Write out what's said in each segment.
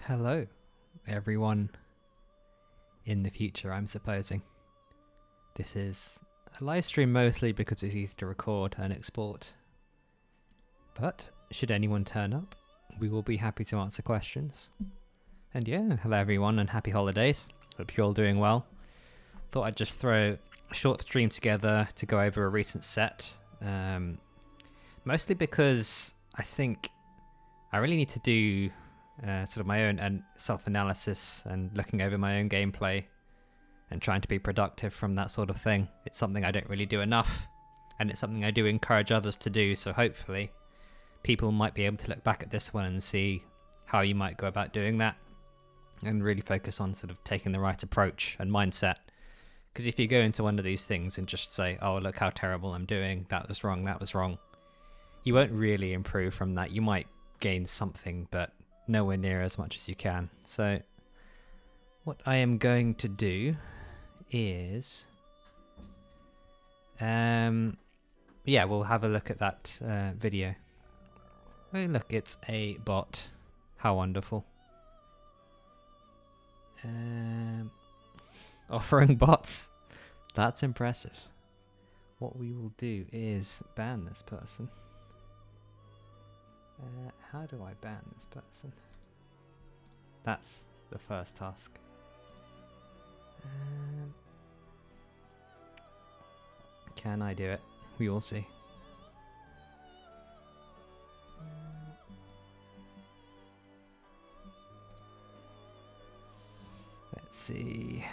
Hello, everyone in the future, I'm supposing. This is a live stream mostly because it's easy to record and export. But should anyone turn up, we will be happy to answer questions. And yeah, hello everyone and happy holidays. Hope you're all doing well. Thought I'd just throw a short stream together to go over a recent set. Mostly because I think I really need to do sort of my own self-analysis and looking over my own gameplay and trying to be productive from that sort of thing. It's something I don't really do enough, and it's something I do encourage others to do, so hopefully people might be able to look back at this one and see how you might go about doing that and really focus on sort of taking the right approach and mindset. Because if you go into one of these things and just say, oh, look how terrible I'm doing, that was wrong, you won't really improve from that. You might gain something, but nowhere near as much as you can. So what I am going to do is we'll have a look at that video. Oh look, it's a bot. How wonderful. Offering bots, that's impressive. What we will do is ban this person. How do I ban this person? That's the first task. Can I do it? We will see. Let's see.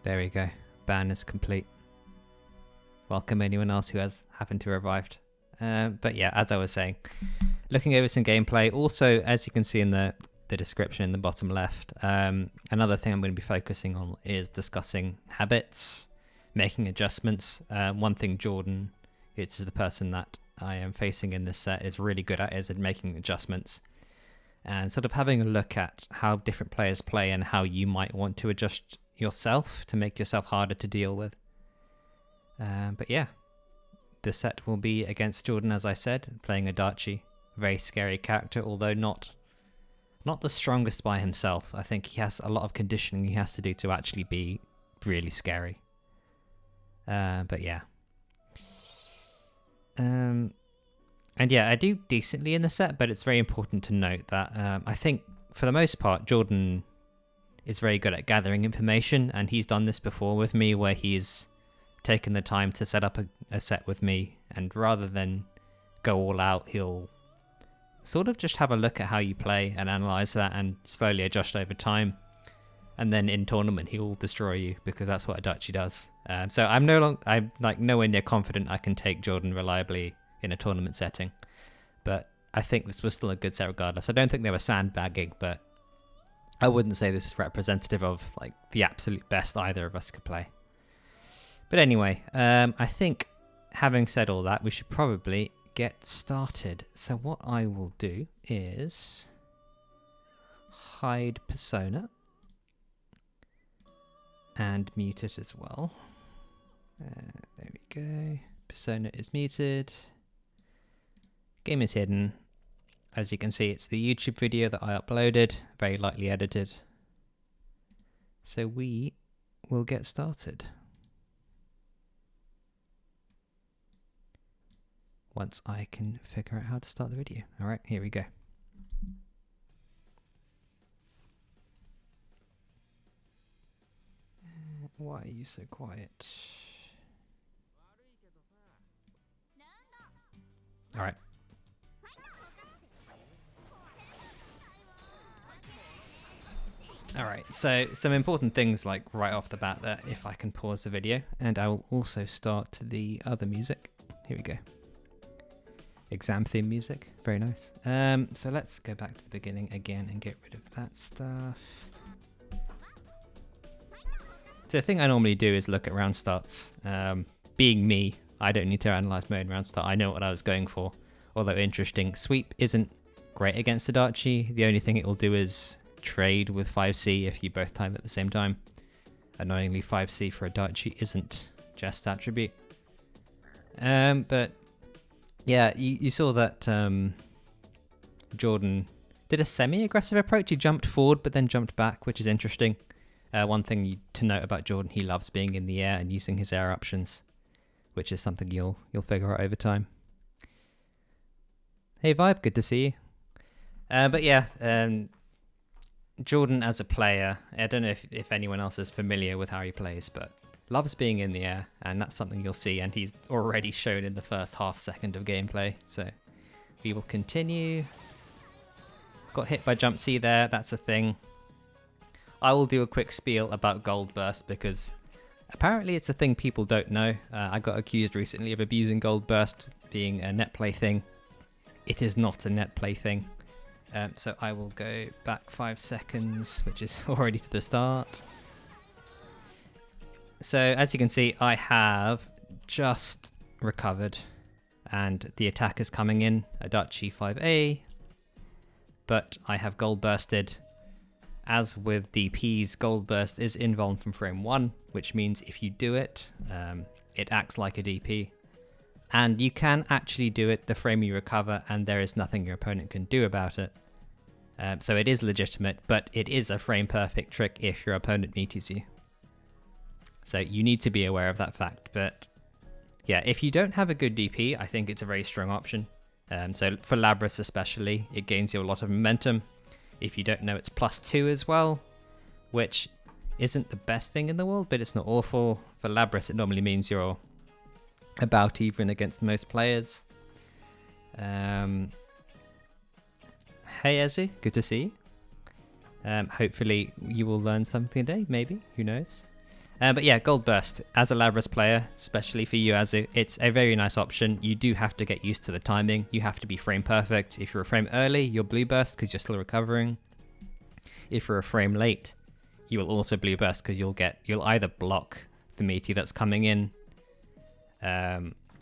There we go. Ban is complete. Welcome anyone else who has happened to have revived. But yeah, as I was saying, looking over some gameplay. Also, as you can see in the description in the bottom left, another thing I'm going to be focusing on is discussing habits, making adjustments. One thing Jordan, which is the person that I am facing in this set, is really good at is at making adjustments. And sort of having a look at how different players play and how you might want to adjust yourself to make yourself harder to deal with. But yeah, the set will be against Jordan, as I said, playing Adachi. Very scary character, although not the strongest by himself. I think he has a lot of conditioning he has to do to actually be really scary. But yeah. And yeah, I do decently in the set, but it's very important to note that I think for the most part, Jordan is very good at gathering information, and he's done this before with me where he's taken the time to set up a set with me, and rather than go all out, he'll sort of just have a look at how you play and analyze that and slowly adjust over time, and then in tournament he will destroy you because that's what Adachi does. So I'm nowhere near confident I can take Jordan reliably in a tournament setting, but I think this was still a good set regardless. I don't think they were sandbagging, but I wouldn't say this is representative of like the absolute best either of us could play. But anyway, I think having said all that, we should probably get started. So what I will do is hide persona and mute it as well. There we go. Persona is muted. Game is hidden. As you can see, it's the YouTube video that I uploaded, very lightly edited. So we will get started once I can figure out how to start the video. All right, here we go. Why are you so quiet? All right. Alright, so some important things like right off the bat that if I can pause the video, and I will also start the other music. Here we go. Exam theme music, very nice. So let's go back to the beginning again and get rid of that stuff. So the thing I normally do is look at round starts. Being me, I don't need to analyze my own round start. I know what I was going for. Although interesting, sweep isn't great against Adachi. The only thing it will do is trade with 5C if you both time at the same time. Annoyingly, 5C for Adachi isn't just attribute. But Yeah, you saw that Jordan did a semi-aggressive approach. He jumped forward but then jumped back, which is interesting. One thing to note about Jordan, he loves being in the air and using his air options, which is something you'll figure out over time. Hey Vibe, good to see you. But yeah, Jordan as a player, I don't know if anyone else is familiar with how he plays, but loves being in the air, and that's something you'll see, and he's already shown in the first half second of gameplay. So we will continue. Got hit by jump C there, that's a thing. I will do a quick spiel about Gold Burst because apparently it's a thing people don't know. I got accused recently of abusing Gold Burst being a net play thing. It is not a net play thing. So I will go back 5 seconds, which is already to the start. So as you can see, I have just recovered and the attack is coming in, Adachi 5A, but I have Gold Bursted. As with DPs, Gold Burst is invuln from frame 1, which means if you do it, it acts like a DP. And you can actually do it the frame you recover, and there is nothing your opponent can do about it. So it is legitimate, but it is a frame perfect trick if your opponent meteors you. So you need to be aware of that fact. But yeah, if you don't have a good DP, I think it's a very strong option. So for Labras especially, it gains you a lot of momentum. If you don't know, it's +2 as well, which isn't the best thing in the world, but it's not awful. For Labras, it normally means you're about even against most players. Hey Ezzy, good to see you. Hopefully you will learn something today, maybe, who knows. But yeah, Gold Burst, as a Labras player, especially for you Azu, it's a very nice option. You do have to get used to the timing. You have to be frame perfect. If you're a frame early, you'll Blue Burst because you're still recovering. If you're a frame late, you will also Blue Burst because you'll either block the meteor that's coming in,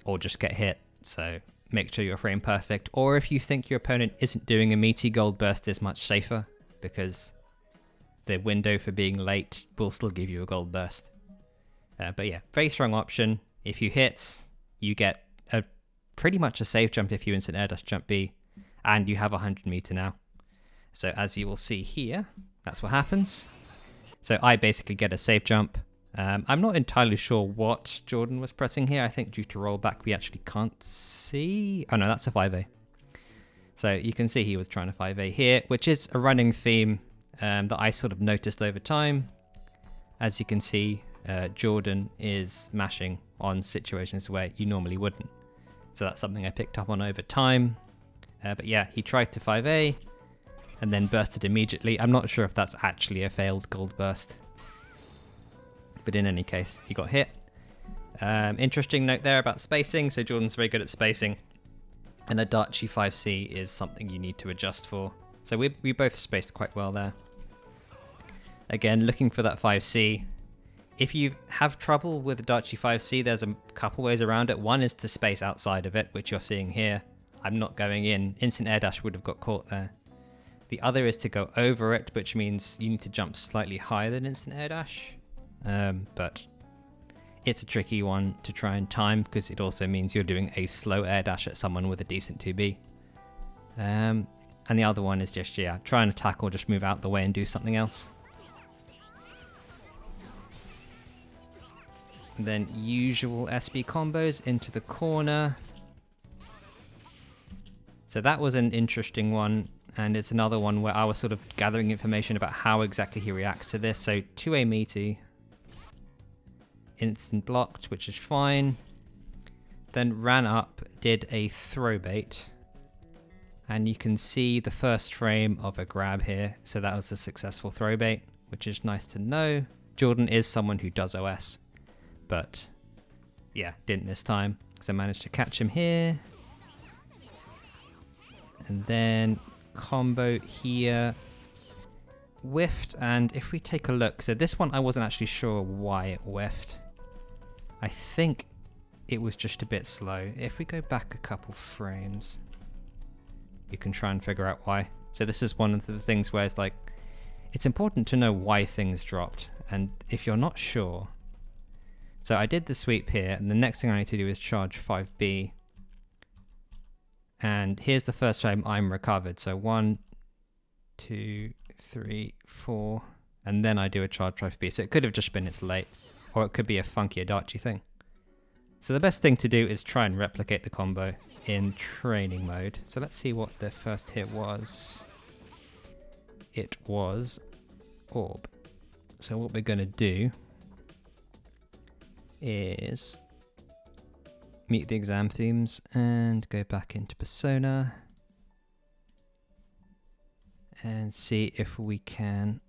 or just get hit. So make sure you're frame perfect. Or if you think your opponent isn't doing a meaty, Gold Burst is much safer because the window for being late will still give you a Gold Burst. But yeah, very strong option. If you hit, you get pretty much a safe jump if you instant air dash jump B, and you have 100 meter now. So as you will see here, that's what happens. So I basically get a safe jump. I'm not entirely sure what Jordan was pressing here. I think due to rollback, we actually can't see. Oh no, that's a 5A. So you can see he was trying to 5A here, which is a running theme that I sort of noticed over time. As you can see, Jordan is mashing on situations where you normally wouldn't. So that's something I picked up on over time. But yeah, he tried to 5A and then bursted immediately. I'm not sure if that's actually a failed Gold Burst. But in any case, he got hit. Interesting note there about spacing. So Jordan's very good at spacing. And Adachi 5C is something you need to adjust for. So we both spaced quite well there. Again, looking for that 5C. If you have trouble with Adachi 5C, there's a couple ways around it. One is to space outside of it, which you're seeing here. I'm not going in. Instant air dash would have got caught there. The other is to go over it, which means you need to jump slightly higher than instant air dash. But it's a tricky one to try and time because it also means you're doing a slow air dash at someone with a decent 2B. And the other one is just, yeah, try and attack or just move out the way and do something else. And then usual SB combos into the corner. So that was an interesting one. And it's another one where I was sort of gathering information about how exactly he reacts to this. So 2A meaty. Instant blocked, which is fine. Then ran up, did a throw bait. And you can see the first frame of a grab here. So that was a successful throw bait, which is nice to know. Jordan is someone who does OS. But yeah, didn't this time. So I managed to catch him here. And then combo here. Whiffed. And if we take a look. So this one I wasn't actually sure why it whiffed. I think it was just a bit slow. If we go back a couple frames, you can try and figure out why. So this is one of the things where it's like, it's important to know why things dropped. And if you're not sure, so I did the sweep here, and the next thing I need to do is charge 5B. and here's the first time I'm recovered. So 1, 2, 3, 4, and then I do a charge 5B. So it could have just been it's late, or it could be a funky Adachi thing. So the best thing to do is try and replicate the combo in training mode. So let's see what the first hit was. It was Orb. So what we're going to do is mute the exam themes and go back into Persona and see if we can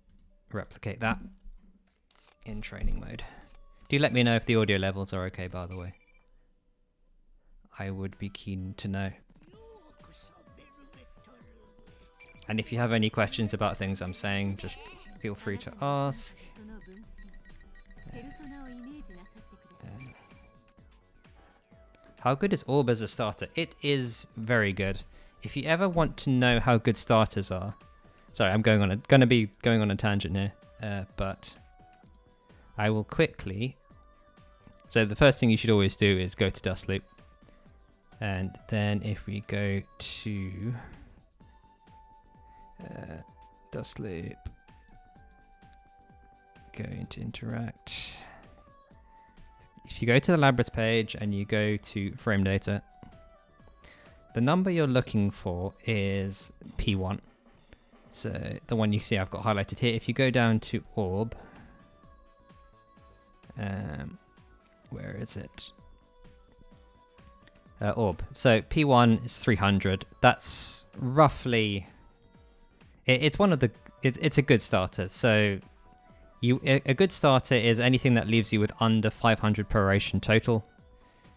replicate that in training mode. Do let me know if the audio levels are okay, by the way. I would be keen to know. And if you have any questions about things I'm saying, just feel free to ask. How good is Orb as a starter? It is very good. If you ever want to know how good starters are, sorry, I'm gonna be going on a tangent here, but I will quickly. So the first thing you should always do is go to Dust Loop, and then if we go to Dust Loop, go into Interact. If you go to the Labrys page and you go to Frame Data, the number you're looking for is P1. So the one you see I've got highlighted here. If you go down to Orb, where is it? Orb. So P1 is 300. That's roughly. It's one of the. It's a good starter. So a good starter is anything that leaves you with under 500 peroration total.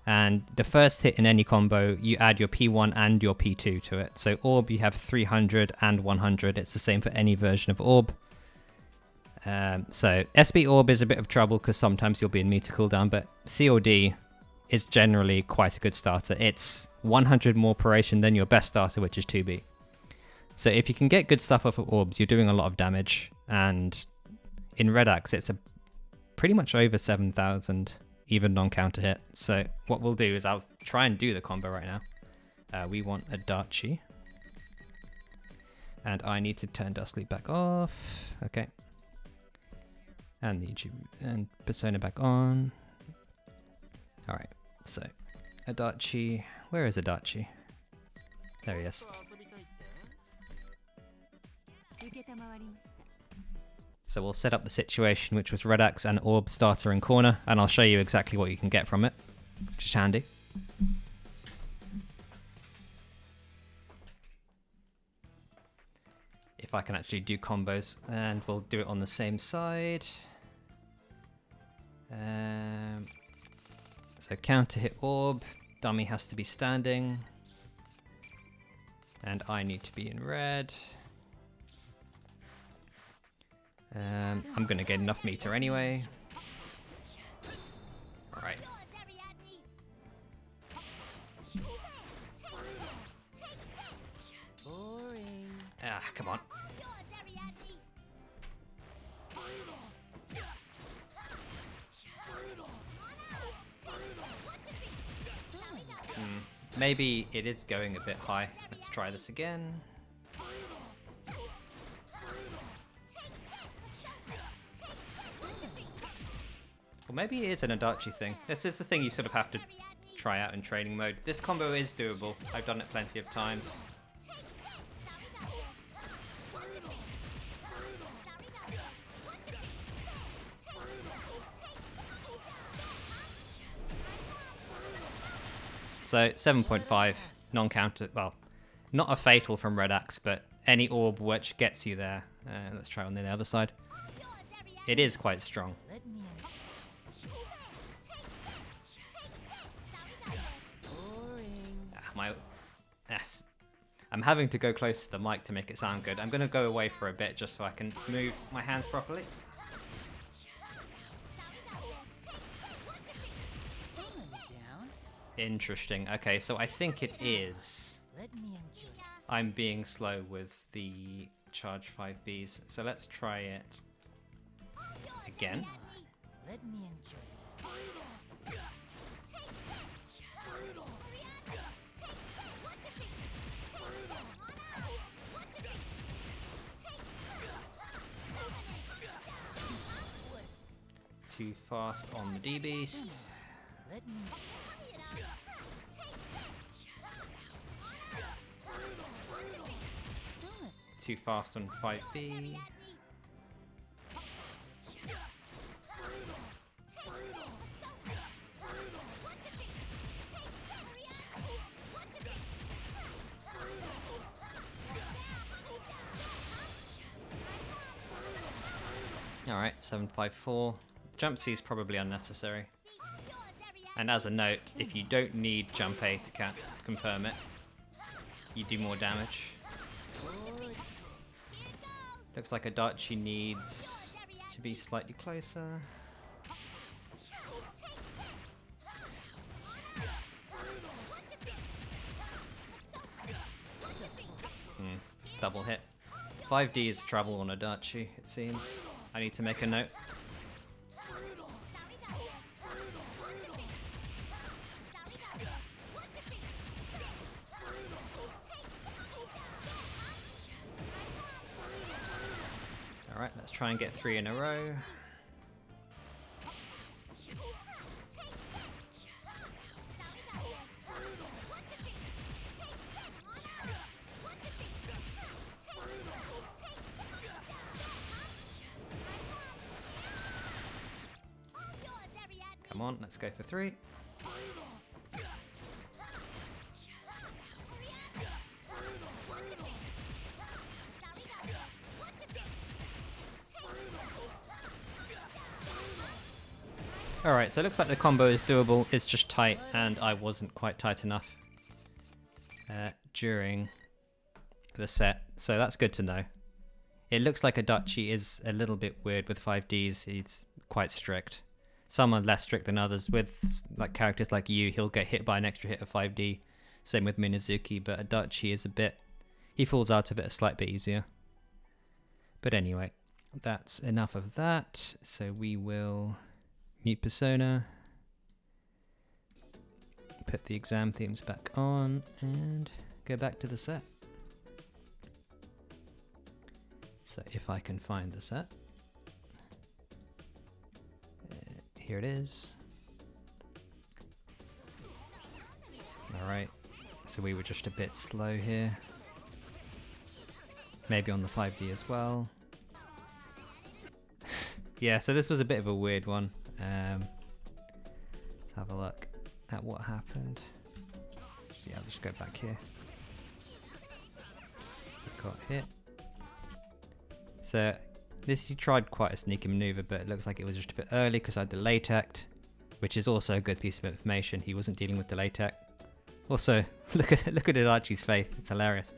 And the first hit in any combo, you add your P1 and your P2 to it. So Orb, you have 300 and 100. It's the same for any version of Orb. So SB Orb is a bit of trouble because sometimes you'll be in meter cooldown, but COD is generally quite a good starter. It's 100 more peroration than your best starter, which is 2B. So if you can get good stuff off of Orbs, you're doing a lot of damage. And in Red Axe, it's a pretty much over 7,000, even non-counter hit. So what we'll do is I'll try and do the combo right now. We want Adachi. And I need to turn Dust Loop back off. Okay. And the YouTube and Persona back on. Alright, so Adachi. Where is Adachi? There he is. So we'll set up the situation, which was Red Axe and Orb starter in corner, and I'll show you exactly what you can get from it, which is handy. If I can actually do combos, and we'll do it on the same side. So counter hit Orb, dummy has to be standing, and I need to be in red. I'm gonna get enough meter anyway. Alright. Ah, come on. Maybe it is going a bit high. Let's try this again. Or maybe it is an Adachi thing. This is the thing you sort of have to try out in training mode. This combo is doable. I've done it plenty of times. So 7.5 non-counter, well, not a fatal from Red Axe, but any orb which gets you there. Let's try on the other side. It is quite strong. Yes. I'm having to go close to the mic to make it sound good. I'm going to go away for a bit just so I can move my hands properly. Interesting. Okay, so I think it is. I'm being slow with the charge 5Bs, so let's try it again. too fast on the D-Beast. Too fast on 5B. Alright, 754. Jump C is probably unnecessary. And as a note, if you don't need jump A to confirm it, you do more damage. Looks like Adachi needs to be slightly closer. Double hit. 5D is trouble on Adachi, it seems. I need to make a note. Alright, let's try and get 3 in a row. Come on, let's go for 3. Alright, so it looks like the combo is doable, it's just tight, and I wasn't quite tight enough during the set, so that's good to know. It looks like Adachi is a little bit weird with 5Ds, he's quite strict. Some are less strict than others. With like characters like you, he'll get hit by an extra hit of 5D. Same with Minazuki, but Adachi is a bit... he falls out of it a slight bit easier. But anyway, that's enough of that. So we will mute Persona, put the exam themes back on, and go back to the set. So if I can find the set. Here it is. Alright, so we were just a bit slow here. Maybe on the 5D as well. Yeah, so this was a bit of a weird one. Let's have a look at what happened. Yeah, I'll just go back here. Got hit. So this, he tried quite a sneaky maneuver, but it looks like it was just a bit early because I had the latex, which is also a good piece of information. He wasn't dealing with the latex. Also, look at Adachi's face. It's hilarious.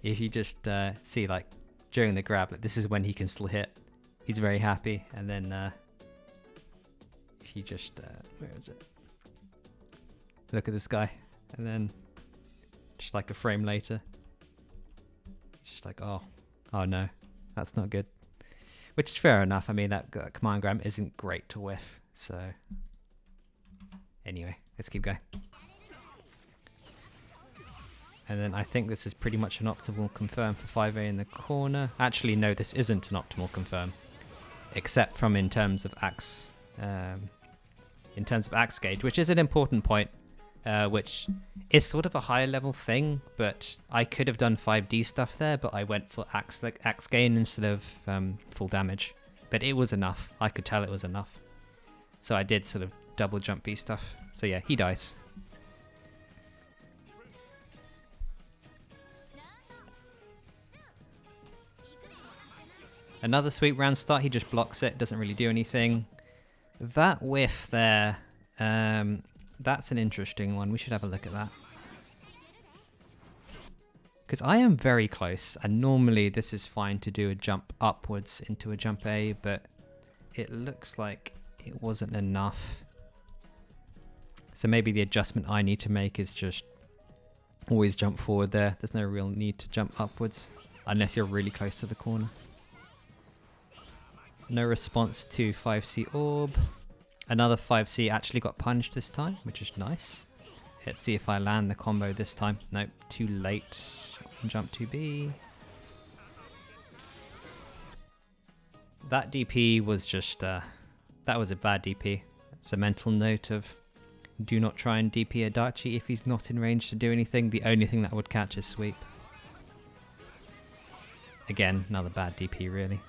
If you just see, like, during the grab, like, this is when he can still hit. He's very happy. And then if you just where is it? Look at this guy, and then just like a frame later, it's just like, oh no, that's not good. Which is fair enough. I mean, that command grab isn't great to whiff. So anyway, let's keep going. And then I think this is pretty much an optimal confirm for 5A in the corner. Actually, no, this isn't an optimal confirm, except from in terms of axe gauge, which is an important point, which is sort of a higher level thing. But I could have done 5D stuff there, but I went for axe gain instead of full damage. But it was enough. I could tell it was enough. So I did sort of double jump B stuff. So yeah, he dies. Another sweet round start, he just blocks it, doesn't really do anything. That whiff there, that's an interesting one. We should have a look at that. Because I am very close, and normally this is fine to do a jump upwards into a jump A, but it looks like it wasn't enough. So maybe the adjustment I need to make is just always jump forward there. There's no real need to jump upwards, unless you're really close to the corner. No response to 5C orb. Another 5C actually got punished this time, which is nice. Let's see if I land the combo this time. Nope, too late. Jump 2B. That DP was just That was a bad DP. It's a mental note of do not try and DP Adachi if he's not in range to do anything. The only thing that would catch is sweep. Again, another bad DP really.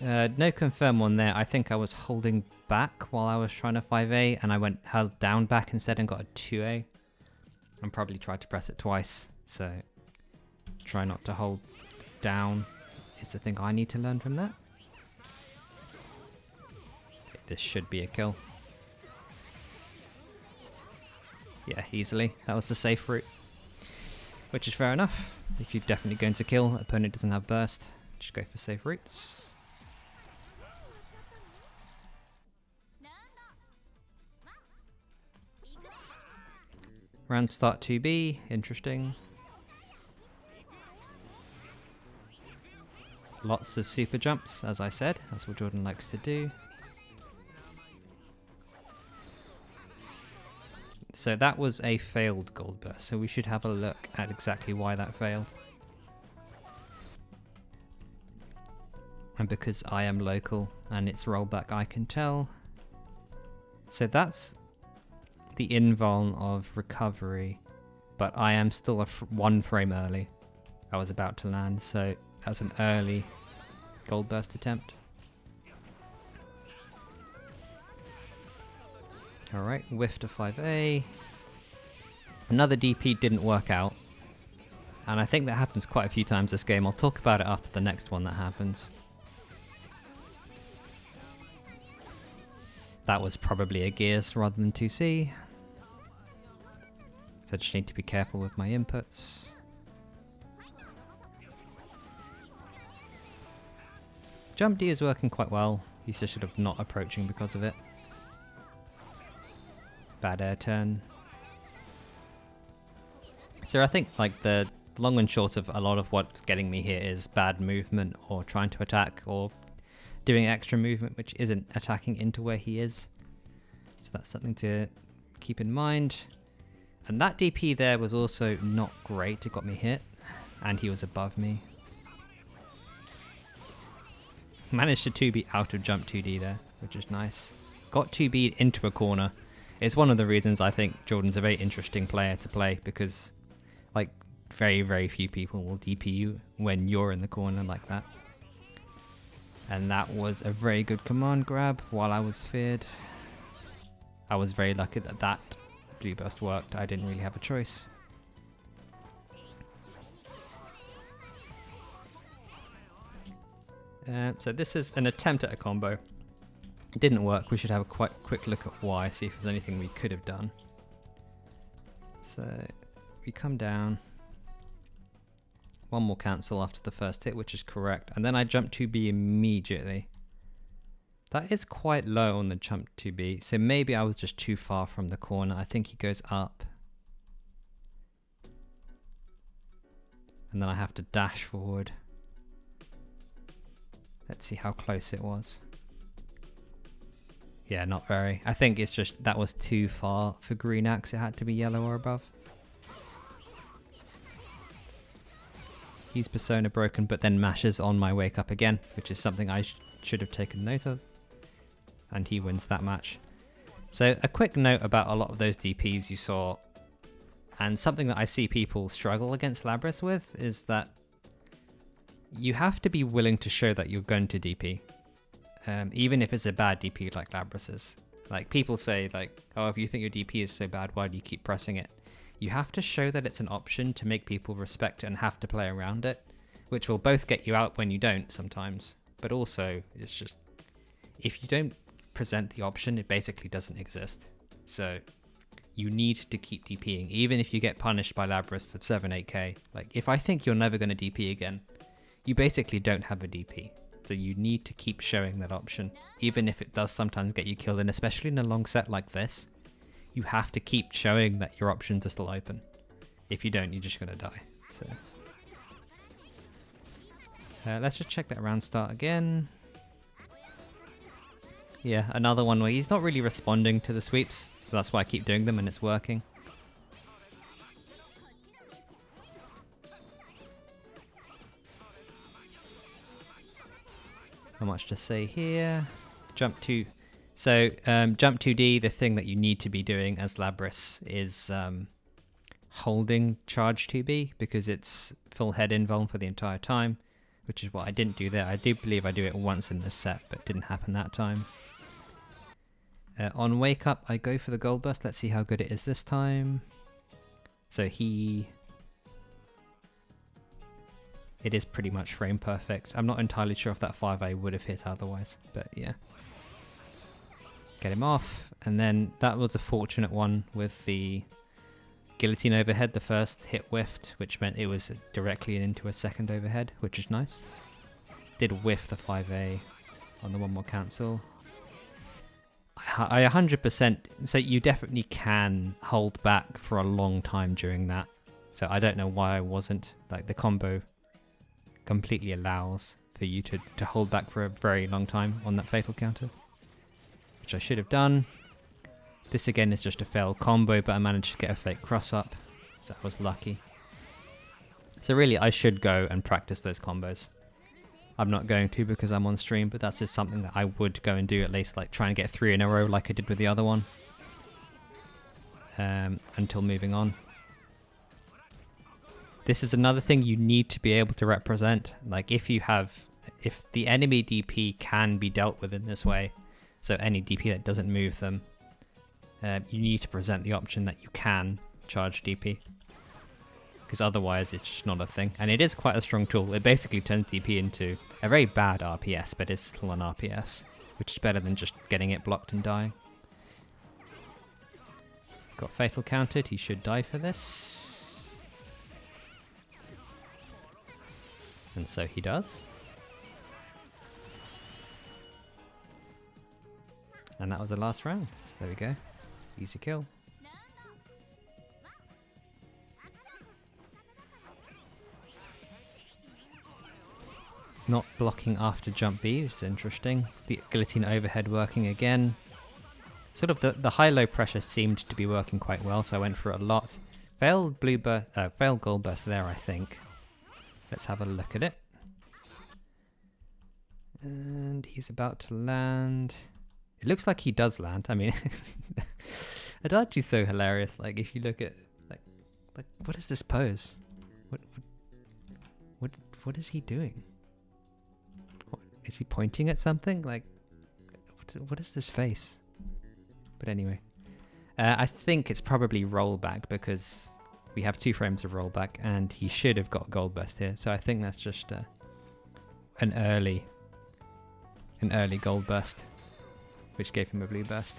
No confirm one there. I think I was holding back while I was trying to 5A and I held down back instead and got a 2A. And probably tried to press it twice, so try not to hold down is the thing I need to learn from that. Okay, this should be a kill. Yeah, easily. That was the safe route. Which is fair enough. If you're definitely going to kill, opponent doesn't have burst, just go for safe routes. Round start 2B, interesting. Lots of super jumps, as I said. That's what Jordan likes to do. So that was a failed gold burst, so we should have a look at exactly why that failed. And because I am local and it's rollback, I can tell. So that's the invuln of recovery, but I am still one frame early. I was about to land, so that's an early gold burst attempt. Alright, whiff to 5A. Another DP didn't work out, and I think that happens quite a few times this game. I'll talk about it after the next one that happens. That was probably a Gears rather than 2C. So I just need to be careful with my inputs. Jump D is working quite well. He's just sort of not approaching because of it. Bad air turn. So I think like the long and short of a lot of what's getting me here is bad movement or trying to attack or doing extra movement which isn't attacking into where he is. So that's something to keep in mind. And that DP there was also not great. It got me hit and he was above me. Managed to 2B out of jump 2D there, which is nice. Got 2B'd into a corner. It's one of the reasons I think Jordan's a very interesting player to play, because like very, very few people will DP you when you're in the corner like that. And that was a very good command grab while I was feared. I was very lucky that that blue burst worked. I didn't really have a choice. So this is an attempt at a combo. It didn't work. We should have a quite quick look at why, see if there's anything we could have done. So we come down. One more cancel after the first hit, which is correct. And then I jump 2B immediately. That is quite low on the jump 2B. So maybe I was just too far from the corner. I think he goes up. And then I have to dash forward. Let's see how close it was. Yeah, not very. I think it's just that was too far for green axe. It had to be yellow or above. He's persona broken, but then mashes on my wake up again, which is something I should have taken note of. And he wins that match. So a quick note about a lot of those DPs you saw, and something that I see people struggle against Labrys with, is that you have to be willing to show that you're going to DP. Even if it's a bad DP like Labrys's. Like people say like, oh, if you think your DP is so bad, why do you keep pressing it? You have to show that it's an option to make people respect it and have to play around it, which will both get you out when you don't sometimes, but also it's just, if you don't present the option, it basically doesn't exist. So you need to keep DPing, even if you get punished by Labrys for 7-8k. Like if I think you're never going to DP again, you basically don't have a DP. So you need to keep showing that option, even if it does sometimes get you killed, and especially in a long set like this, you have to keep showing that your options are still open. If you don't, you're just going to die. So let's just check that round start again. Yeah, another one where he's not really responding to the sweeps, so that's why I keep doing them and it's working. much to say here. Jump 2. So jump 2D, the thing that you need to be doing as Labris is holding charge 2B because it's full head invuln for the entire time, which is what I didn't do there. I do believe I do it once in this set, but it didn't happen that time. On wake up, I go for the gold burst. Let's see how good it is this time. So it is pretty much frame perfect. I'm not entirely sure if that 5A would have hit otherwise, but yeah. Get him off, and then that was a fortunate one with the guillotine overhead. The first hit whiffed, which meant it was directly into a second overhead, which is nice. Did whiff the 5A on the one more cancel. I 100%, so you definitely can hold back for a long time during that. So I don't know why I wasn't. Like, the combo completely allows for you to hold back for a very long time on that fatal counter, which I should have done. This again is just a failed combo, but I managed to get a fake cross up, so I was lucky. So really I should go and practice those combos. I'm not going to because I'm on stream, but that's just something that I would go and do, at least like try and get 3 in a row like I did with the other one, until moving on. This is another thing you need to be able to represent. Like if the enemy DP can be dealt with in this way, so any DP that doesn't move them, you need to present the option that you can charge DP, because otherwise it's just not a thing. And it is quite a strong tool. It basically turns DP into a very bad RPS, but it's still an RPS, which is better than just getting it blocked and dying. Got fatal countered. He should die for this. And so he does. And that was the last round. So there we go. Easy kill. Not blocking after jump B, which is interesting. The guillotine overhead working again. Sort of the high-low pressure seemed to be working quite well, so I went for it a lot. Failed gold burst there, I think. Let's have a look at it. And he's about to land. It looks like he does land. I mean, Adachi's so hilarious. Like, if you look at, like, what is this pose? What is he doing? Is he pointing at something? Like, what is this face? But anyway, I think it's probably rollback because we have 2 frames of rollback, and he should have got gold burst here. So I think that's just an early gold burst, which gave him a blue burst.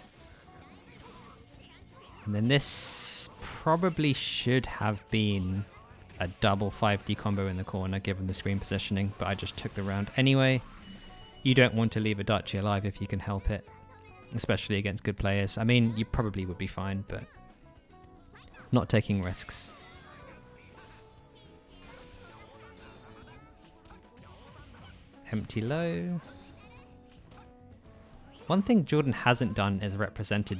And then this probably should have been a double 5D combo in the corner given the screen positioning, but I just took the round anyway. You don't want to leave Adachi alive if you can help it, especially against good players. I mean, you probably would be fine, but not taking risks. Empty low. One thing Jordan hasn't done is represented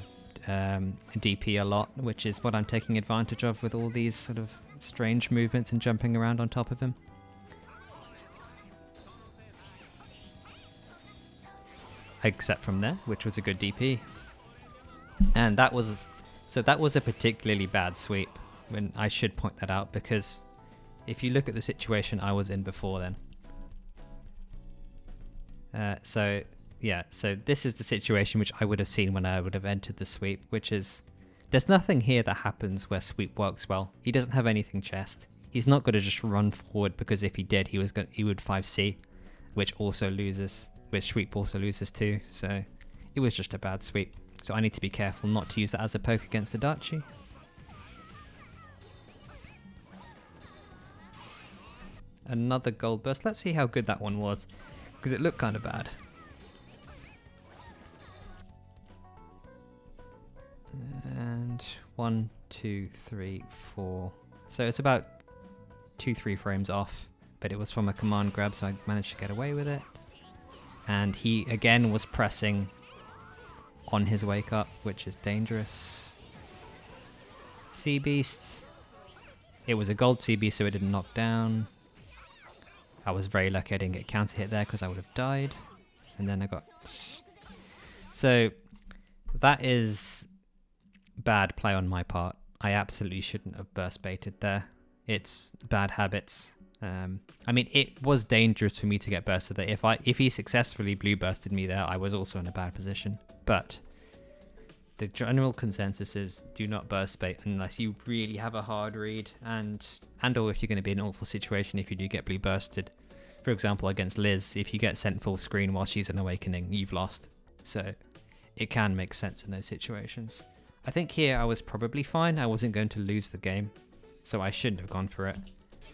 DP a lot, which is what I'm taking advantage of with all these sort of strange movements and jumping around on top of him. Except from there, which was a good DP. And that was a particularly bad sweep, when I should point that out, because if you look at the situation I was in before then. So this is the situation which I would have seen when I would have entered the sweep, which is, there's nothing here that happens where sweep works well. He doesn't have anything chest. He's not going to just run forward, because if he did, he would 5C, which sweep also loses too. So it was just a bad sweep. So I need to be careful not to use that as a poke against Adachi. Another gold burst. Let's see how good that one was, because it looked kind of bad. And 1, 2, 3, 4. So it's about 2-3 frames off, but it was from a command grab, so I managed to get away with it. And he again was pressing on his wake up, which is dangerous. Sea Beast. It was a gold Sea Beast, so it didn't knock down. I was very lucky I didn't get counter hit there, because I would have died. and then I got... So that is bad play on my part. I absolutely shouldn't have burst baited there. It's bad habits. I mean, it was dangerous for me to get bursted there. If he successfully blue bursted me there, I was also in a bad position. But the general consensus is do not burst bait unless you really have a hard read, and or if you're going to be in an awful situation if you do get blue bursted. For example, against Liz, if you get sent full screen while she's in Awakening, you've lost. So it can make sense in those situations. I think here I was probably fine. I wasn't going to lose the game, so I shouldn't have gone for it.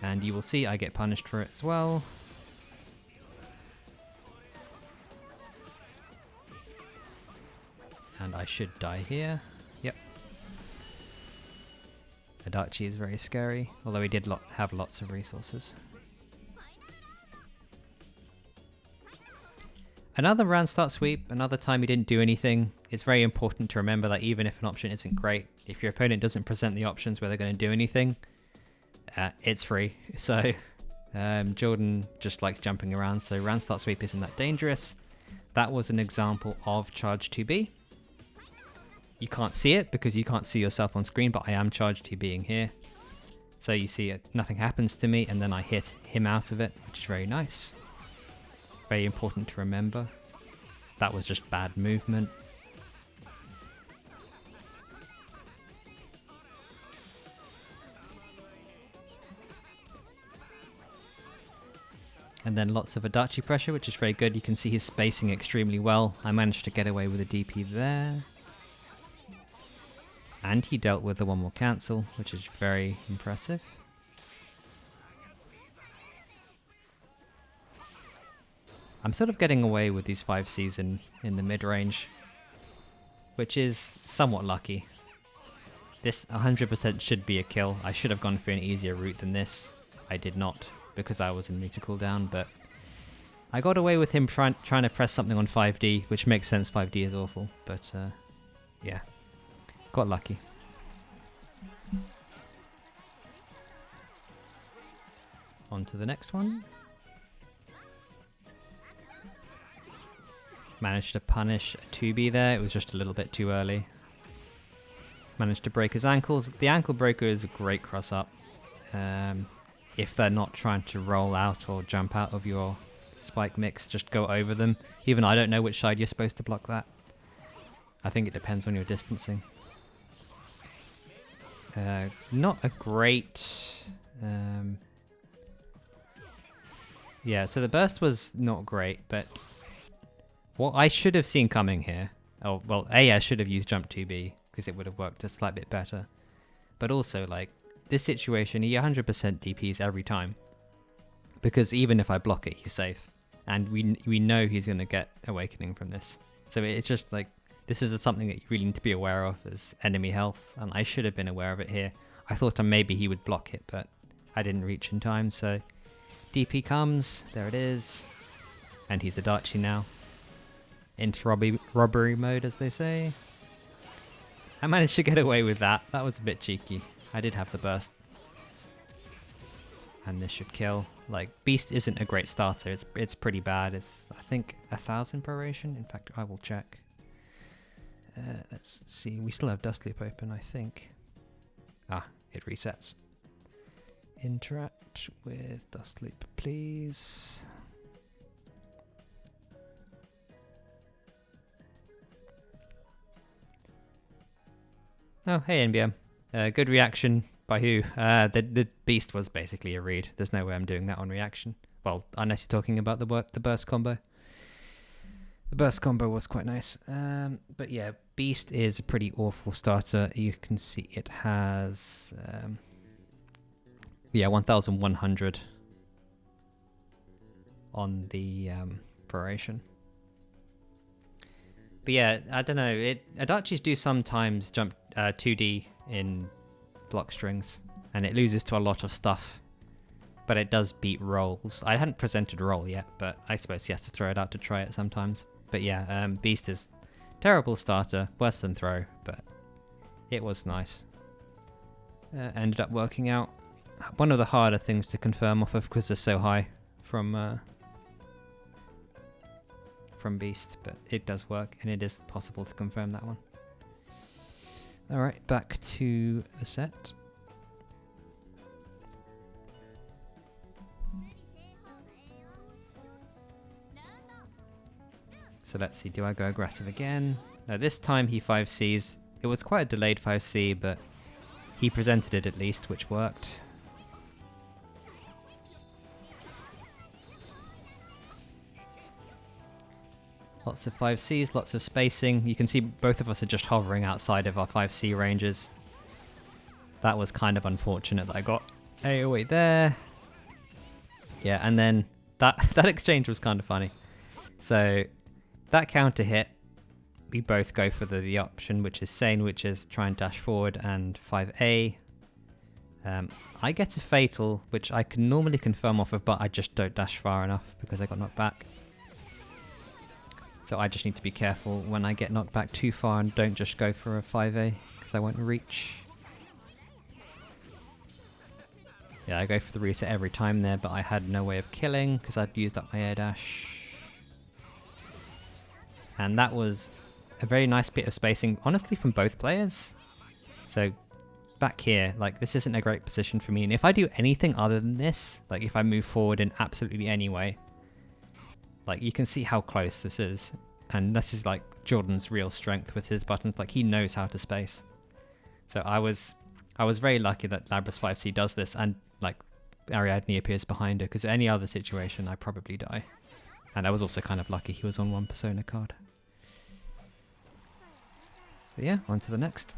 And you will see I get punished for it as well. And I should die here. Yep. Adachi is very scary, although he did have lots of resources. Another round start sweep, another time he didn't do anything. It's very important to remember that even if an option isn't great, if your opponent doesn't present the options where they're going to do anything, it's free. So Jordan just likes jumping around, so round start sweep isn't that dangerous. That was an example of charge 2B. You can't see it because you can't see yourself on screen, but I am charge 2Bing here. So you see nothing happens to me, and then I hit him out of it, which is very nice. Very important to remember. That was just bad movement. And then lots of Adachi pressure, which is very good. You can see he's spacing extremely well. I managed to get away with a DP there. And he dealt with the one more cancel, which is very impressive. I'm sort of getting away with these 5Cs in the mid-range, which is somewhat lucky. This 100% should be a kill. I should have gone for an easier route than this. I did not, because I was in meter cooldown, but I got away with him trying to press something on 5D, which makes sense. 5D is awful, but yeah, got lucky. On to the next one. Managed to punish a 2B there. It was just a little bit too early. Managed to break his ankles. The ankle breaker is a great cross up. If they're not trying to roll out or jump out of your spike mix, just go over them. Even I don't know which side you're supposed to block that. I think it depends on your distancing. Not a great... yeah, so the burst was not great, but what I should have seen coming here... Oh, well, I should have used jump 2B, because it would have worked a slight bit better. But also, like, this situation, he 100% DPs every time. Because even if I block it, he's safe. And we know he's going to get Awakening from this. So it's just like, this is something that you really need to be aware of as enemy health. And I should have been aware of it here. I thought maybe he would block it, but I didn't reach in time. So DP comes, there it is. And he's Adachi now. Into robbery mode, as they say. I managed to get away with that. That was a bit cheeky. I did have the burst. And this should kill. Like, Beast isn't a great starter. It's pretty bad. It's, I think, 1,000 proration. In fact, I will check. Let's see. We still have Dust Loop open, I think. Ah, it resets. Interact with Dust Loop, please. Oh, hey NBM. Good reaction by who? The Beast was basically a read. There's no way I'm doing that on reaction. Well, unless you're talking about the burst combo. The burst combo was quite nice. But yeah, Beast is a pretty awful starter. You can see it has 1,100 on the proration. But yeah, I don't know. Adachis do sometimes jump 2D in block strings, and it loses to a lot of stuff. But it does beat rolls. I hadn't presented roll yet, but I suppose he has to throw it out to try it sometimes. But yeah, Beast is terrible starter, worse than throw, but it was nice. Ended up working out. One of the harder things to confirm off of because they're so high from from Beast, but it does work, and it is possible to confirm that one. Alright, back to the set. So let's see, do I go aggressive again? No, this time he 5Cs. It was quite a delayed 5C, but he presented it at least, which worked. Lots of 5Cs, lots of spacing. You can see both of us are just hovering outside of our 5C ranges. That was kind of unfortunate that I got AoE there. Yeah, and then that exchange was kind of funny. So that counter hit, we both go for the option, which is sane, which is try and dash forward and 5A. I get a fatal, which I can normally confirm off of, but I just don't dash far enough because I got knocked back. So I just need to be careful when I get knocked back too far and don't just go for a 5A because I won't reach. Yeah, I go for the reset every time there, but I had no way of killing because I'd used up my air dash. And that was a very nice bit of spacing, honestly, from both players. So back here, like, this isn't a great position for me. And if I do anything other than this, like if I move forward in absolutely any way, like you can see how close this is. And this is like Jordan's real strength with his buttons. Like he knows how to space. So I was very lucky that Labras 5C does this and like Ariadne appears behind her, because any other situation I probably die. And I was also kind of lucky he was on one persona card. But yeah, on to the next.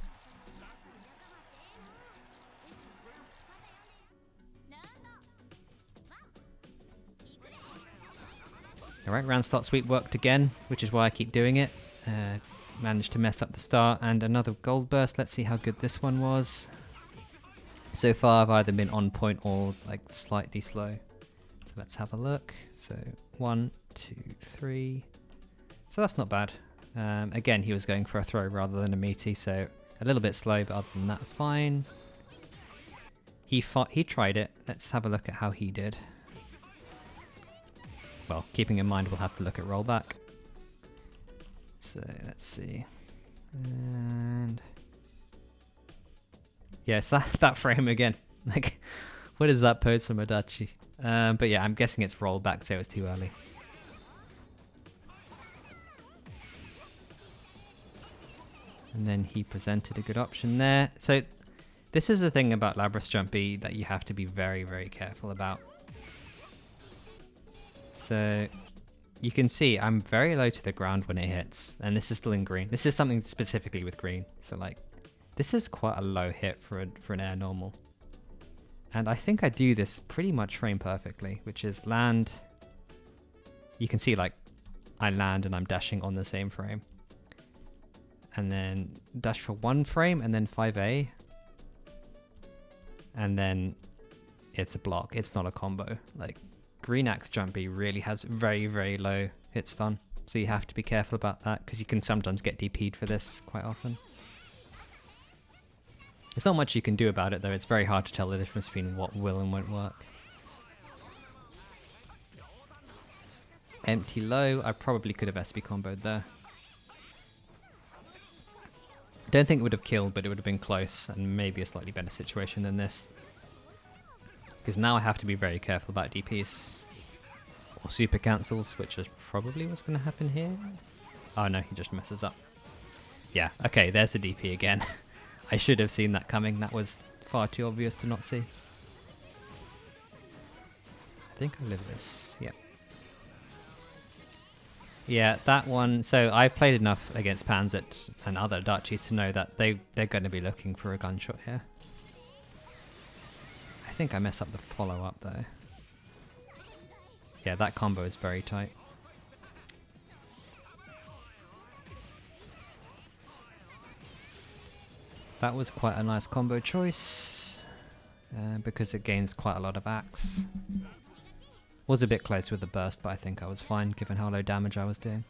Alright, round start sweep worked again, which is why I keep doing it. Managed to mess up the start and another gold burst. Let's see how good this one was. So far I've either been on point or like slightly slow. So let's have a look. So 1, 2, 3. So that's not bad. Again, he was going for a throw rather than a meaty, so a little bit slow, but other than that, fine. He tried it. Let's have a look at how he did. Well, keeping in mind we'll have to look at rollback. So let's see. And yeah, it's that frame again. Like, what is that pose from Adachi? But yeah, I'm guessing it's rollback, so it's too early. And then he presented a good option there. So this is the thing about Labras Jumpy that you have to be very, very careful about. So you can see I'm very low to the ground when it hits, and this is still in green. This is something specifically with green. So like, this is quite a low hit for an air normal. And I think I do this pretty much frame perfectly, which is land. You can see like I land and I'm dashing on the same frame. And then dash for 1 frame and then 5A. And then it's a block. It's not a combo. Like, Green Axe Jumpy really has very, very low hit stun. So you have to be careful about that because you can sometimes get DP'd for this quite often. There's not much you can do about it though. It's very hard to tell the difference between what will and won't work. Empty low. I probably could have SB comboed there. Don't think it would have killed, but it would have been close and maybe a slightly better situation than this. Because now I have to be very careful about DPs. Or super cancels, which is probably what's going to happen here. Oh no, he just messes up. Yeah, okay, there's the DP again. I should have seen that coming. That was far too obvious to not see. I think I live this, yeah. Yeah, that one. So I've played enough against Panzet and other Dachis to know that they're going to be looking for a gunshot here. I think I mess up the follow-up though. Yeah, that combo is very tight. That was quite a nice combo choice because it gains quite a lot of axe. Was a bit close with the burst, but I think I was fine given how low damage I was doing.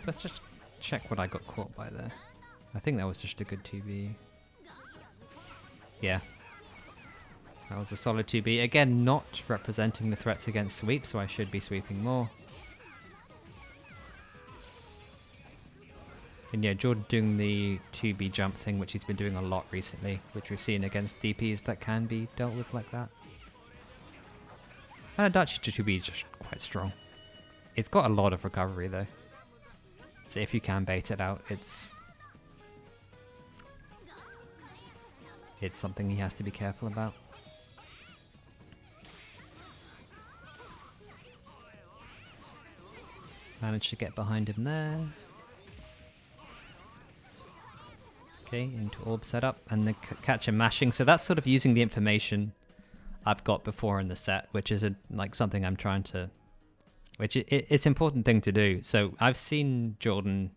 Let's just check what I got caught by there. I think that was just a good 2v. Yeah. That was a solid 2B. Again, not representing the threats against sweep, so I should be sweeping more. And yeah, Jordan doing the 2B jump thing, which he's been doing a lot recently, which we've seen against DPs that can be dealt with like that. And Adachi to 2B is just quite strong. It's got a lot of recovery though. So if you can bait it out, it's something he has to be careful about. Managed to get behind him there. Okay, into orb setup and the catch and mashing. So that's sort of using the information I've got before in the set, which is like something I'm trying to... It's an important thing to do. So I've seen Jordan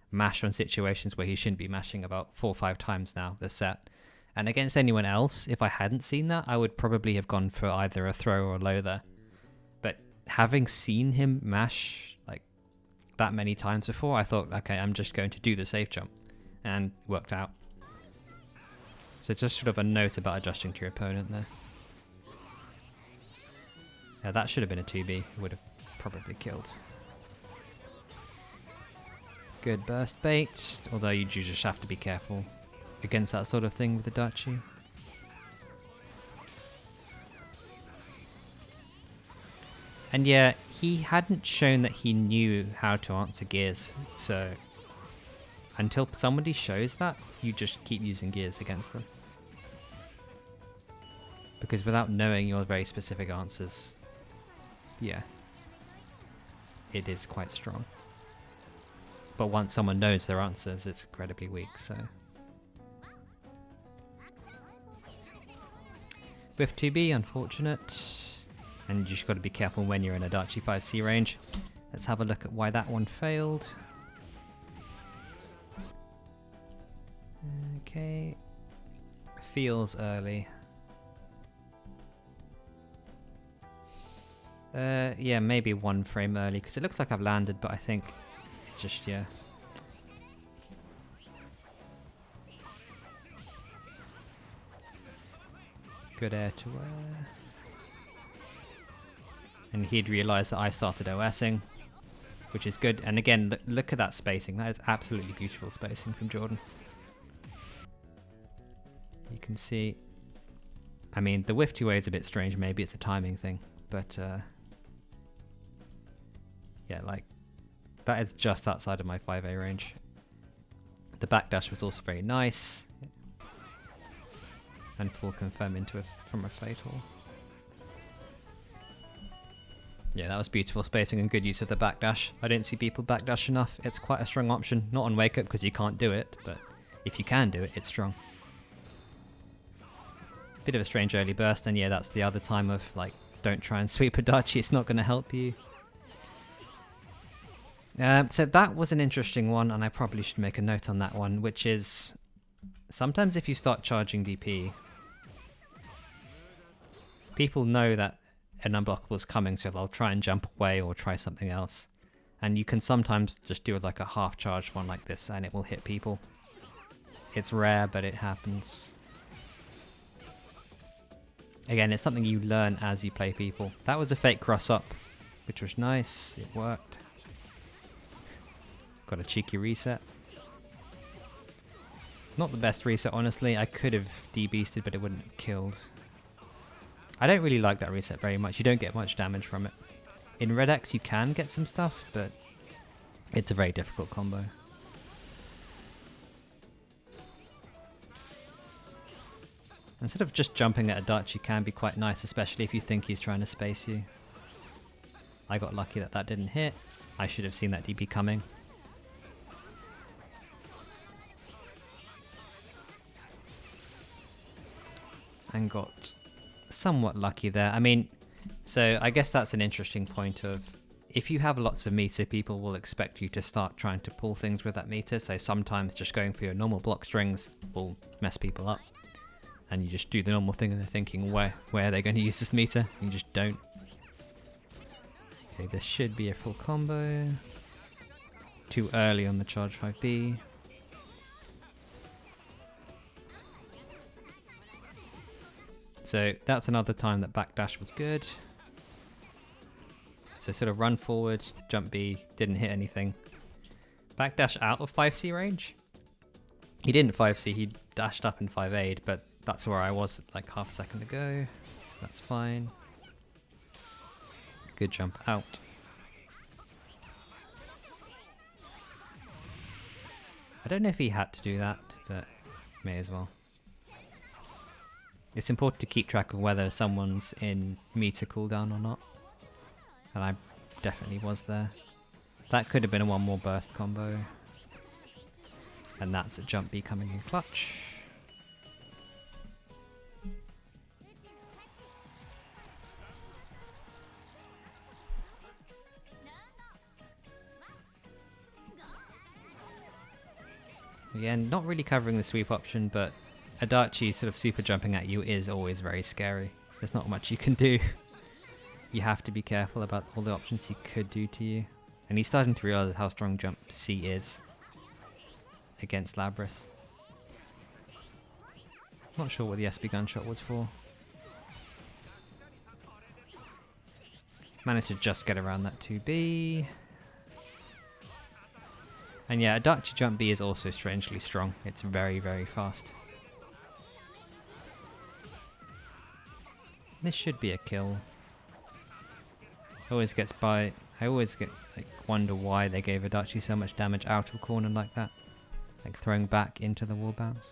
mash on situations where he shouldn't be mashing about 4 or 5 times now this set. And against anyone else, if I hadn't seen that, I would probably have gone for either a throw or a low there. But having seen him mash like that many times before, I thought, okay, I'm just going to do the safe jump. And it worked out. So just sort of a note about adjusting to your opponent there. Yeah, that should have been a 2B. It would have probably killed. Good burst bait, although you do just have to be careful against that sort of thing with the Adachi. And yeah, he hadn't shown that he knew how to answer gears, so until somebody shows that, you just keep using gears against them. Because without knowing your very specific answers, yeah, it is quite strong. But once someone knows their answers, it's incredibly weak, so... With 2B, unfortunate. And you just got to be careful when you're in Adachi 5C range. Let's have a look at why that one failed. Okay. Feels early. Yeah, maybe 1 frame early, because it looks like I've landed, but I think it's just, yeah. Good air to air. And he'd realised that I started OSing, which is good. And again, look at that spacing. That is absolutely beautiful spacing from Jordan. You can see, I mean, the whiff 2A is a bit strange. Maybe it's a timing thing, but yeah, like that is just outside of my 5A range. The backdash was also very nice. And full confirm into it from a fatal. Yeah, that was beautiful spacing and good use of the backdash. I don't see people backdash enough. It's quite a strong option. Not on wake up because you can't do it, but if you can do it, it's strong. Bit of a strange early burst, and yeah, that's the other time of like, don't try and sweep Adachi, it's not going to help you. So that was an interesting one, and I probably should make a note on that one, which is sometimes if you start charging DP, people know that an unblockable is coming, so they'll try and jump away or try something else. And you can sometimes just do like a half charged one like this and it will hit people. It's rare, but it happens. Again, it's something you learn as you play people. That was a fake cross up, which was nice. It worked. Got a cheeky reset. Not the best reset, honestly. I could have de-beasted, but it wouldn't have killed. I don't really like that reset very much. You don't get much damage from it. In Red X you can get some stuff, but it's a very difficult combo. Instead of just jumping at Adachi can be quite nice, especially if you think he's trying to space you. I got lucky that that didn't hit. I should have seen that DP coming. And got somewhat lucky there. I mean, so I guess that's an interesting point of, if you have lots of meter, people will expect you to start trying to pull things with that meter. So sometimes just going for your normal block strings will mess people up. And you just do the normal thing and they're thinking, where are they going to use this meter? And you just don't. Okay, this should be a full combo. Too early on the charge 5B. So that's another time that backdash was good. So sort of run forward, jump B, didn't hit anything. Backdash out of 5C range. He didn't 5C, he dashed up in 5A, but that's where I was like half a second ago. So that's fine. Good jump out. I don't know if he had to do that, but may as well. It's important to keep track of whether someone's in meter cooldown or not. And I definitely was there. That could have been a one more burst combo. And that's a jump B coming in clutch. Again, not really covering the sweep option, but Adachi sort of super jumping at you is always very scary. There's not much you can do. You have to be careful about all the options he could do to you. And he's starting to realize how strong jump C is against Labris. Not sure what the SB gunshot was for. Managed to just get around that 2B. And yeah, Adachi jump B is also strangely strong. It's very, very fast. This should be a kill. Always gets by. I always wonder why they gave Adachi so much damage out of corner like that. Like throwing back into the wall bounce.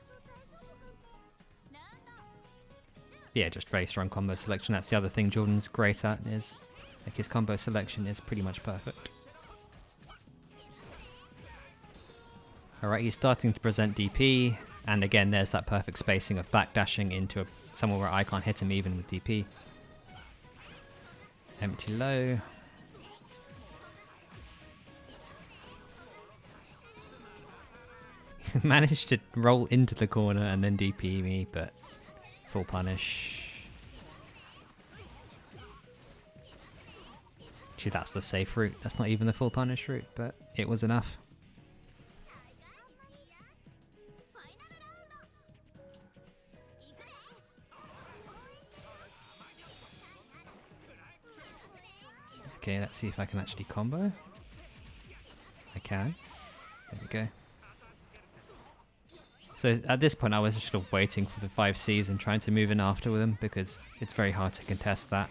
Yeah, just very strong combo selection. That's the other thing Jordan's great at, is like his combo selection is pretty much perfect. Alright, he's starting to present DP, and again there's that perfect spacing of backdashing into somewhere where I can't hit him even with DP. Empty low. Managed to roll into the corner and then DP me, but full punish. Actually, that's the safe route. That's not even the full punish route, but it was enough. Okay, let's see if I can actually combo. I can. There we go. So at this point I was just sort of waiting for the 5Cs and trying to move in after with them, because it's very hard to contest that.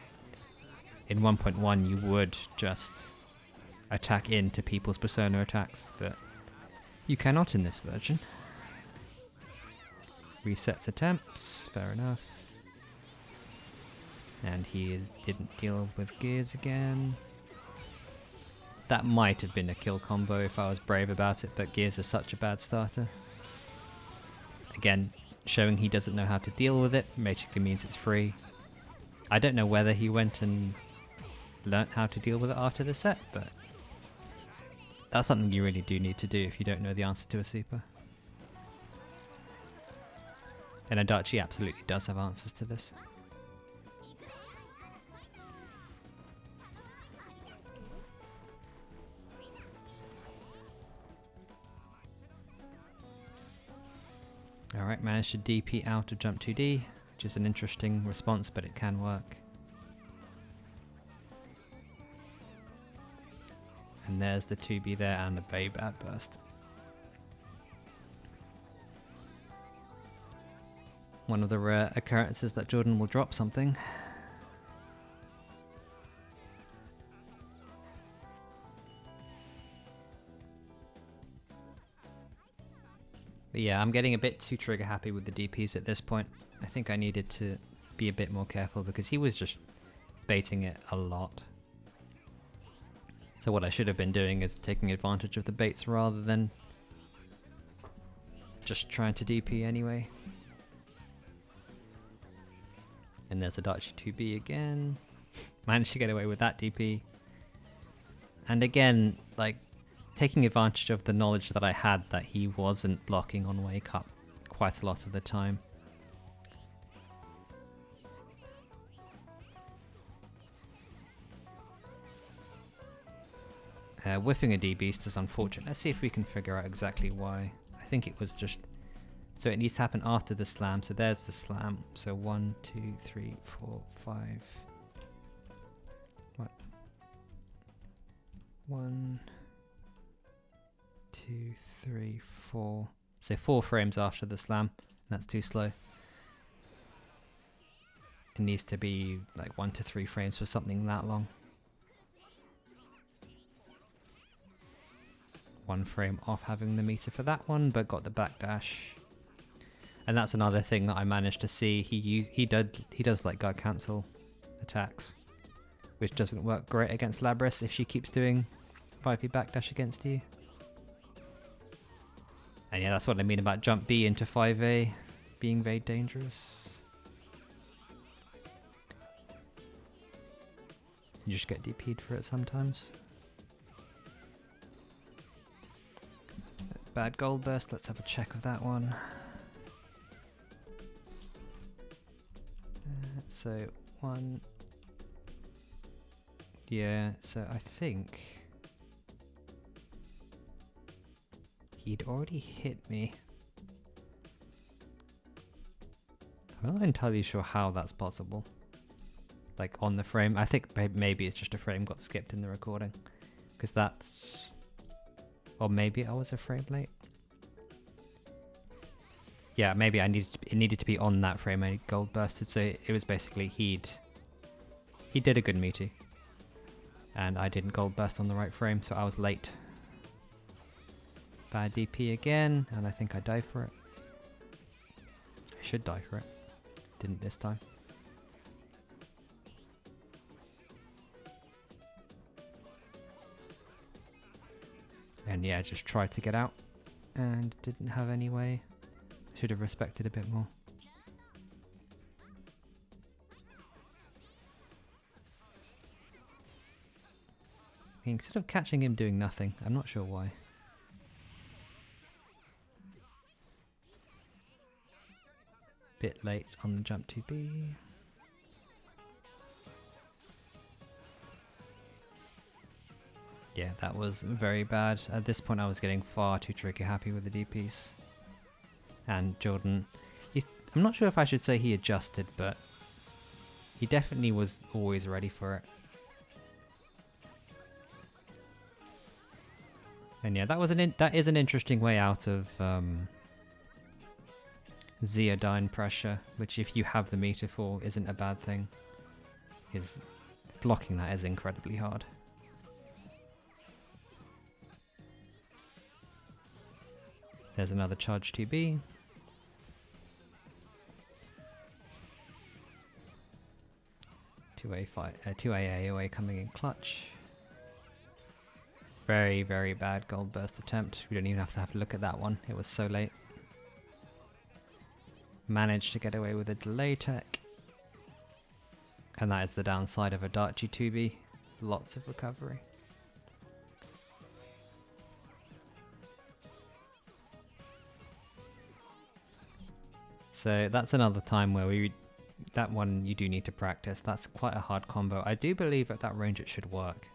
In 1.1 you would just attack into people's persona attacks, but you cannot in this version. Resets attempts, fair enough. And he didn't deal with gears again. That might have been a kill combo if I was brave about it, but gears is such a bad starter. Again, showing he doesn't know how to deal with it basically means it's free. I don't know whether he went and learnt how to deal with it after the set, but that's something you really do need to do if you don't know the answer to a super. And Adachi absolutely does have answers to this. Alright, managed to DP out of jump 2D, which is an interesting response, but it can work. And there's the 2B there and a very bad burst. One of the rare occurrences that Jordan will drop something. But yeah, I'm getting a bit too trigger happy with the DPs at this point. I think I needed to be a bit more careful because he was just baiting it a lot. So what I should have been doing is taking advantage of the baits rather than just trying to DP anyway. And there's Adachi 2B again. Managed to get away with that DP. And again, like, taking advantage of the knowledge that I had that he wasn't blocking on wake up quite a lot of the time. Whiffing a D-Beast is unfortunate. Let's see if we can figure out exactly why. I think it was just So it needs to happen after the slam. So there's the slam. So 1, 2, 3, 4, 5. What? 1, 2, 3, 4. So 4 frames after the slam. That's too slow. It needs to be like 1 to 3 frames for something that long. 1 frame off having the meter for that one, but got the backdash. And that's another thing that I managed to see. He does like guard cancel attacks, which doesn't work great against Labrys if she keeps doing 5e backdash against you. And yeah, that's what I mean about jump B into 5A being very dangerous. You just get DP'd for it sometimes. Bad gold burst, let's have a check of that one. So 1. Yeah, so I think he'd already hit me. I'm not entirely sure how that's possible. Like on the frame. I think maybe it's just a frame got skipped in the recording. Because that's... Or maybe I was a frame late. Yeah, maybe it needed to be on that frame I gold bursted. So it was basically he did a good meaty. And I didn't gold burst on the right frame, so I was late. Bad DP again, and I think I die for it. I should die for it. Didn't this time. And yeah, just tried to get out and didn't have any way. Should have respected a bit more. Instead of catching him doing nothing, I'm not sure why. Bit late on the jump to B. Yeah, that was very bad. At this point I was getting far too trigger happy with the DPs. And Jordan, I'm not sure if I should say he adjusted, but he definitely was always ready for it. And yeah, that is an interesting way out of Zeodyne pressure, which if you have the meter for isn't a bad thing. Because blocking that is incredibly hard. There's another charge 2B. 2A AOA coming in clutch. Very, very bad gold burst attempt. We don't even have to look at that one. It was so late. Managed to get away with a delay tech. And that is the downside of a Dart G2B. Lots of recovery. So that's another time where that one you do need to practice. That's quite a hard combo. I do believe at that range it should work.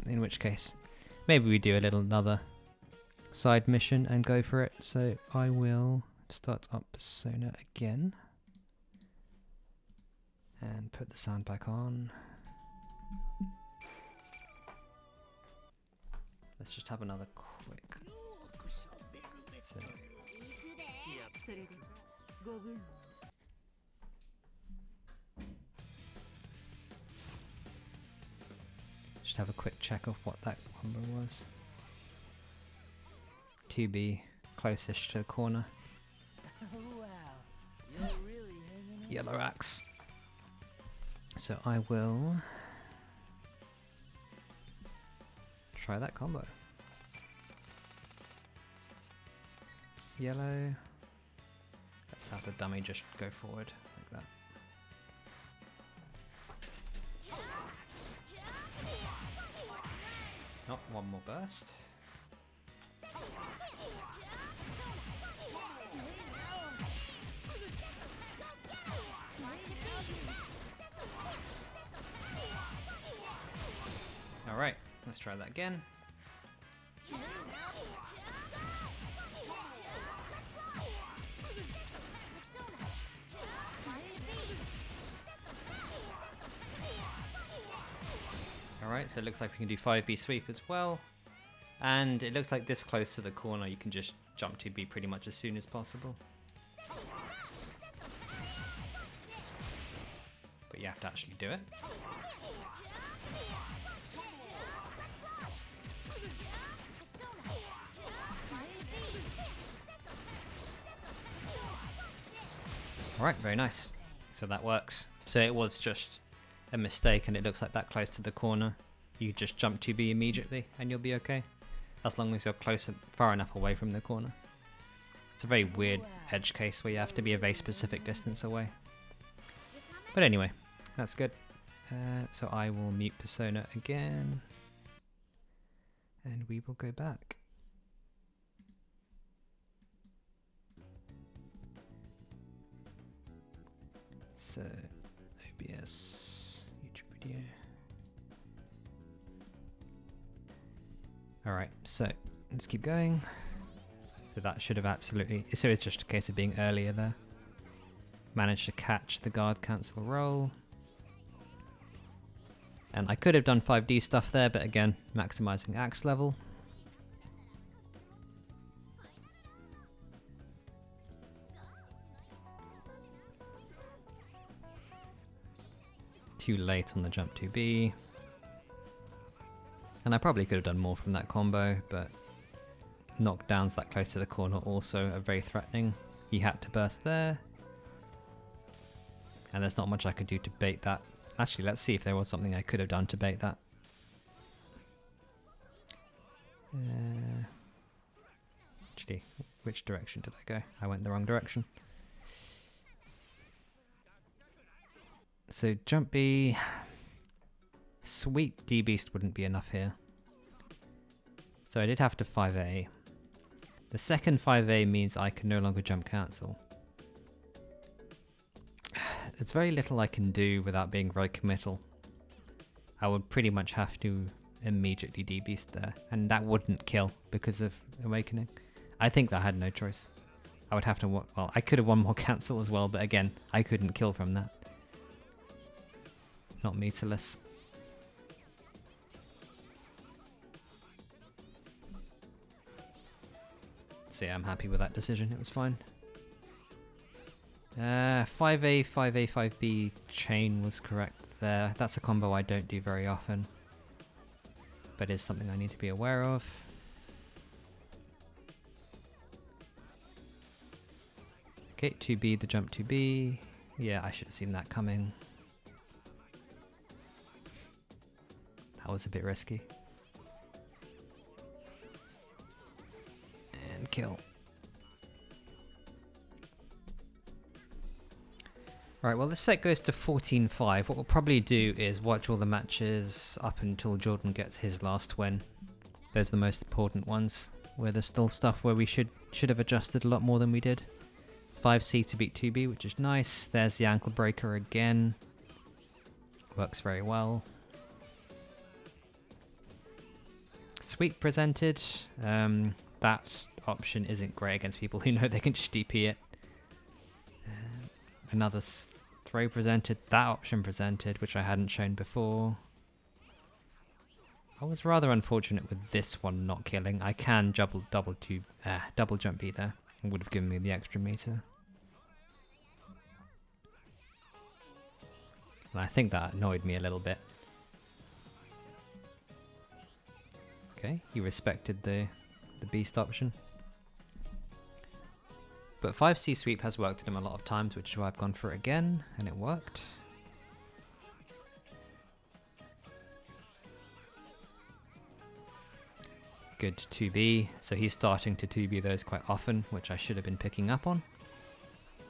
In which case, maybe we do another side mission and go for it. So I will start up Persona again. And put the sound back on. Let's just have another quick. So. Just have a quick check of what that combo was. 2B, closest to the corner. Yellow axe. So I will try that combo. Yellow. Let's have the dummy just go forward like that. Not one more burst. Alright, let's try that again. Alright, so it looks like we can do 5B sweep as well. And it looks like this close to the corner you can just jump to B pretty much as soon as possible. But you have to actually do it. Alright, very nice. So that works. So it was just a mistake and it looks like that close to the corner. You just jump to B immediately and you'll be okay. As long as you're close, far enough away from the corner. It's a very weird edge case where you have to be a very specific distance away. But anyway, that's good. So I will mute Persona again. And we will go back. So, OBS, YouTube video. Alright, so let's keep going. So that should have absolutely... So it's just a case of being earlier there. Managed to catch the guard cancel roll. And I could have done 5D stuff there, but again, maximizing axe level. Too late on the jump to B. And I probably could have done more from that combo, but knockdowns that close to the corner also are very threatening. He had to burst there. And there's not much I could do to bait that. Actually, let's see if there was something I could have done to bait that. Actually, which direction did I go? I went the wrong direction. So jump B, sweep D beast wouldn't be enough here. So I did have to 5A. The second 5A means I can no longer jump cancel. There's very little I can do without being very committal. I would pretty much have to immediately D beast there, and that wouldn't kill because of awakening. I think I had no choice. I would have to, well, I could have one more cancel as well, but again, I couldn't kill from that. Not meterless. So yeah, I'm happy with that decision. It was fine. 5A, 5A, 5B chain was correct there. That's a combo I don't do very often, but is something I need to be aware of. Okay, 2B, the jump 2B. Yeah, I should have seen that coming. That was a bit risky. And kill. Right, well this set goes to 14-5. What we'll probably do is watch all the matches up until Jordan gets his last win. Those are the most important ones, where there's still stuff where we should have adjusted a lot more than we did. 5C to beat 2B, which is nice. There's the ankle breaker again. Works very well. Sweep presented. That option isn't great against people who know they can just DP it. Another throw presented. That option presented, which I hadn't shown before. I was rather unfortunate with this one not killing. I can double jump B there. It would have given me the extra meter. And I think that annoyed me a little bit. Okay, he respected the beast option. But 5C sweep has worked in him a lot of times, which is why I've gone for it again, and it worked. Good 2B, so he's starting to 2B those quite often, which I should have been picking up on.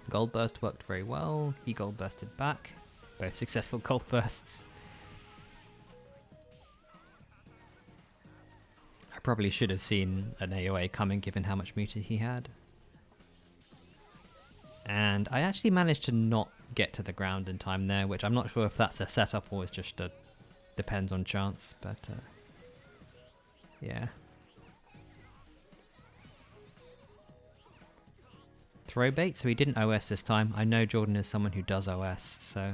Gold burst worked very well, he gold bursted back. Both successful gold bursts. I probably should have seen an AoA coming given how much meter he had. And I actually managed to not get to the ground in time there, which I'm not sure if that's a setup or it's just a depends on chance, but yeah. Throw bait, so he didn't OS this time. I know Jordan is someone who does OS, so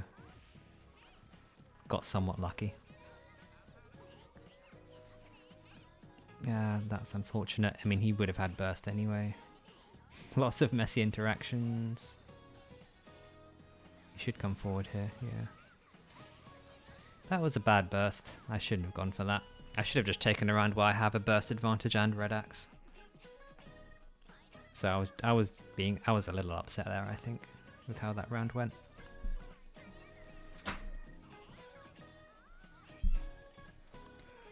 got somewhat lucky. That's unfortunate. I mean, he would have had burst anyway. Lots of messy interactions. He should come forward here, yeah. That was a bad burst. I shouldn't have gone for that. I should have just taken a round where I have a burst advantage and red axe. So I was a little upset there, I think, with how that round went.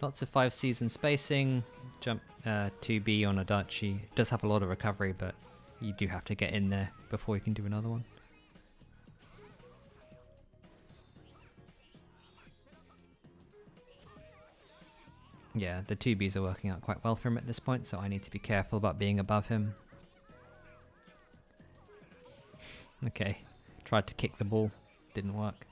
Lots of 5Cs and spacing. Jump 2B on Adachi. It does have a lot of recovery, but you do have to get in there before you can do another one. Yeah, the 2Bs are working out quite well for him at this point, so I need to be careful about being above him. Okay, tried to kick the ball, didn't work.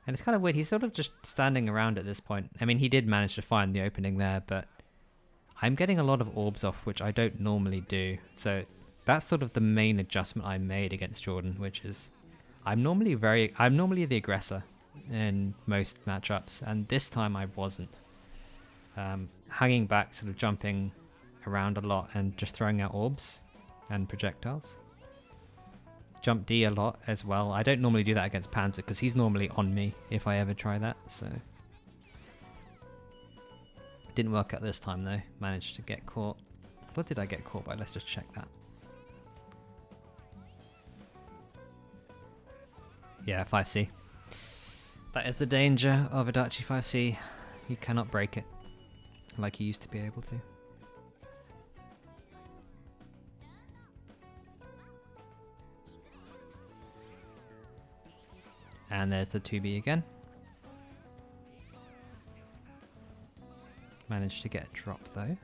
And it's kind of weird, he's sort of just standing around at this point. I mean, he did manage to find the opening there, but I'm getting a lot of orbs off, which I don't normally do. So that's sort of the main adjustment I made against Jordan, which is I'm normally the aggressor in most matchups, and this time I wasn't. Hanging back, sort of jumping around a lot and just throwing out orbs and projectiles. Jump D a lot as well. I don't normally do that against Panzer because he's normally on me if I ever try that, so. Didn't work out this time though. Managed to get caught. What did I get caught by? Let's just check that. Yeah, 5C. That is the danger of Adachi 5C. You cannot break it like you used to be able to. And there's the 2B again. Managed to get a drop though.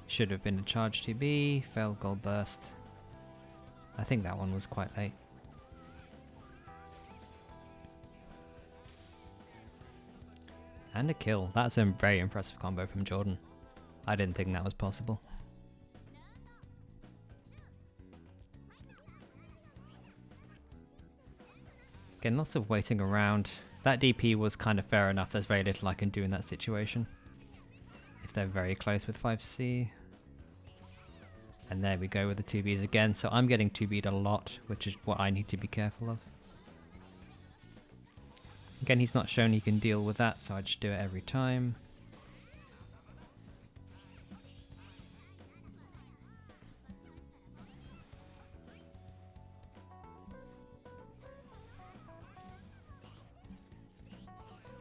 Should have been a charge 2B, failed gold burst. I think that one was quite late. And a kill. That's a very impressive combo from Jordan. I didn't think that was possible. Again, lots of waiting around. That DP was kind of fair enough. There's very little I can do in that situation. If they're very close with 5C. And there we go with the 2Bs again. So I'm getting 2B'd a lot, which is what I need to be careful of. Again, he's not shown he can deal with that, so I just do it every time.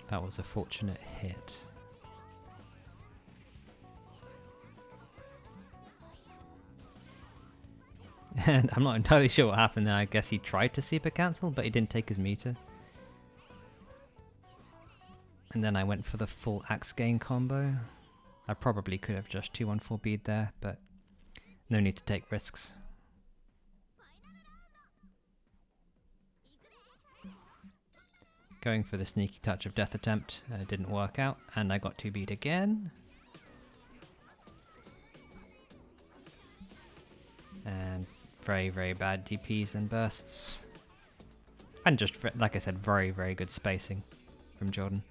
That was a fortunate hit. And I'm not entirely sure what happened there. I guess he tried to super cancel, but he didn't take his meter. And then I went for the full axe gain combo. I probably could have just 2-1-4B'd there, but no need to take risks. Going for the sneaky touch of death attempt, didn't work out, and I got 2B'd again. And very, very bad DPs and bursts. And just, like I said, very, very good spacing from Jordan.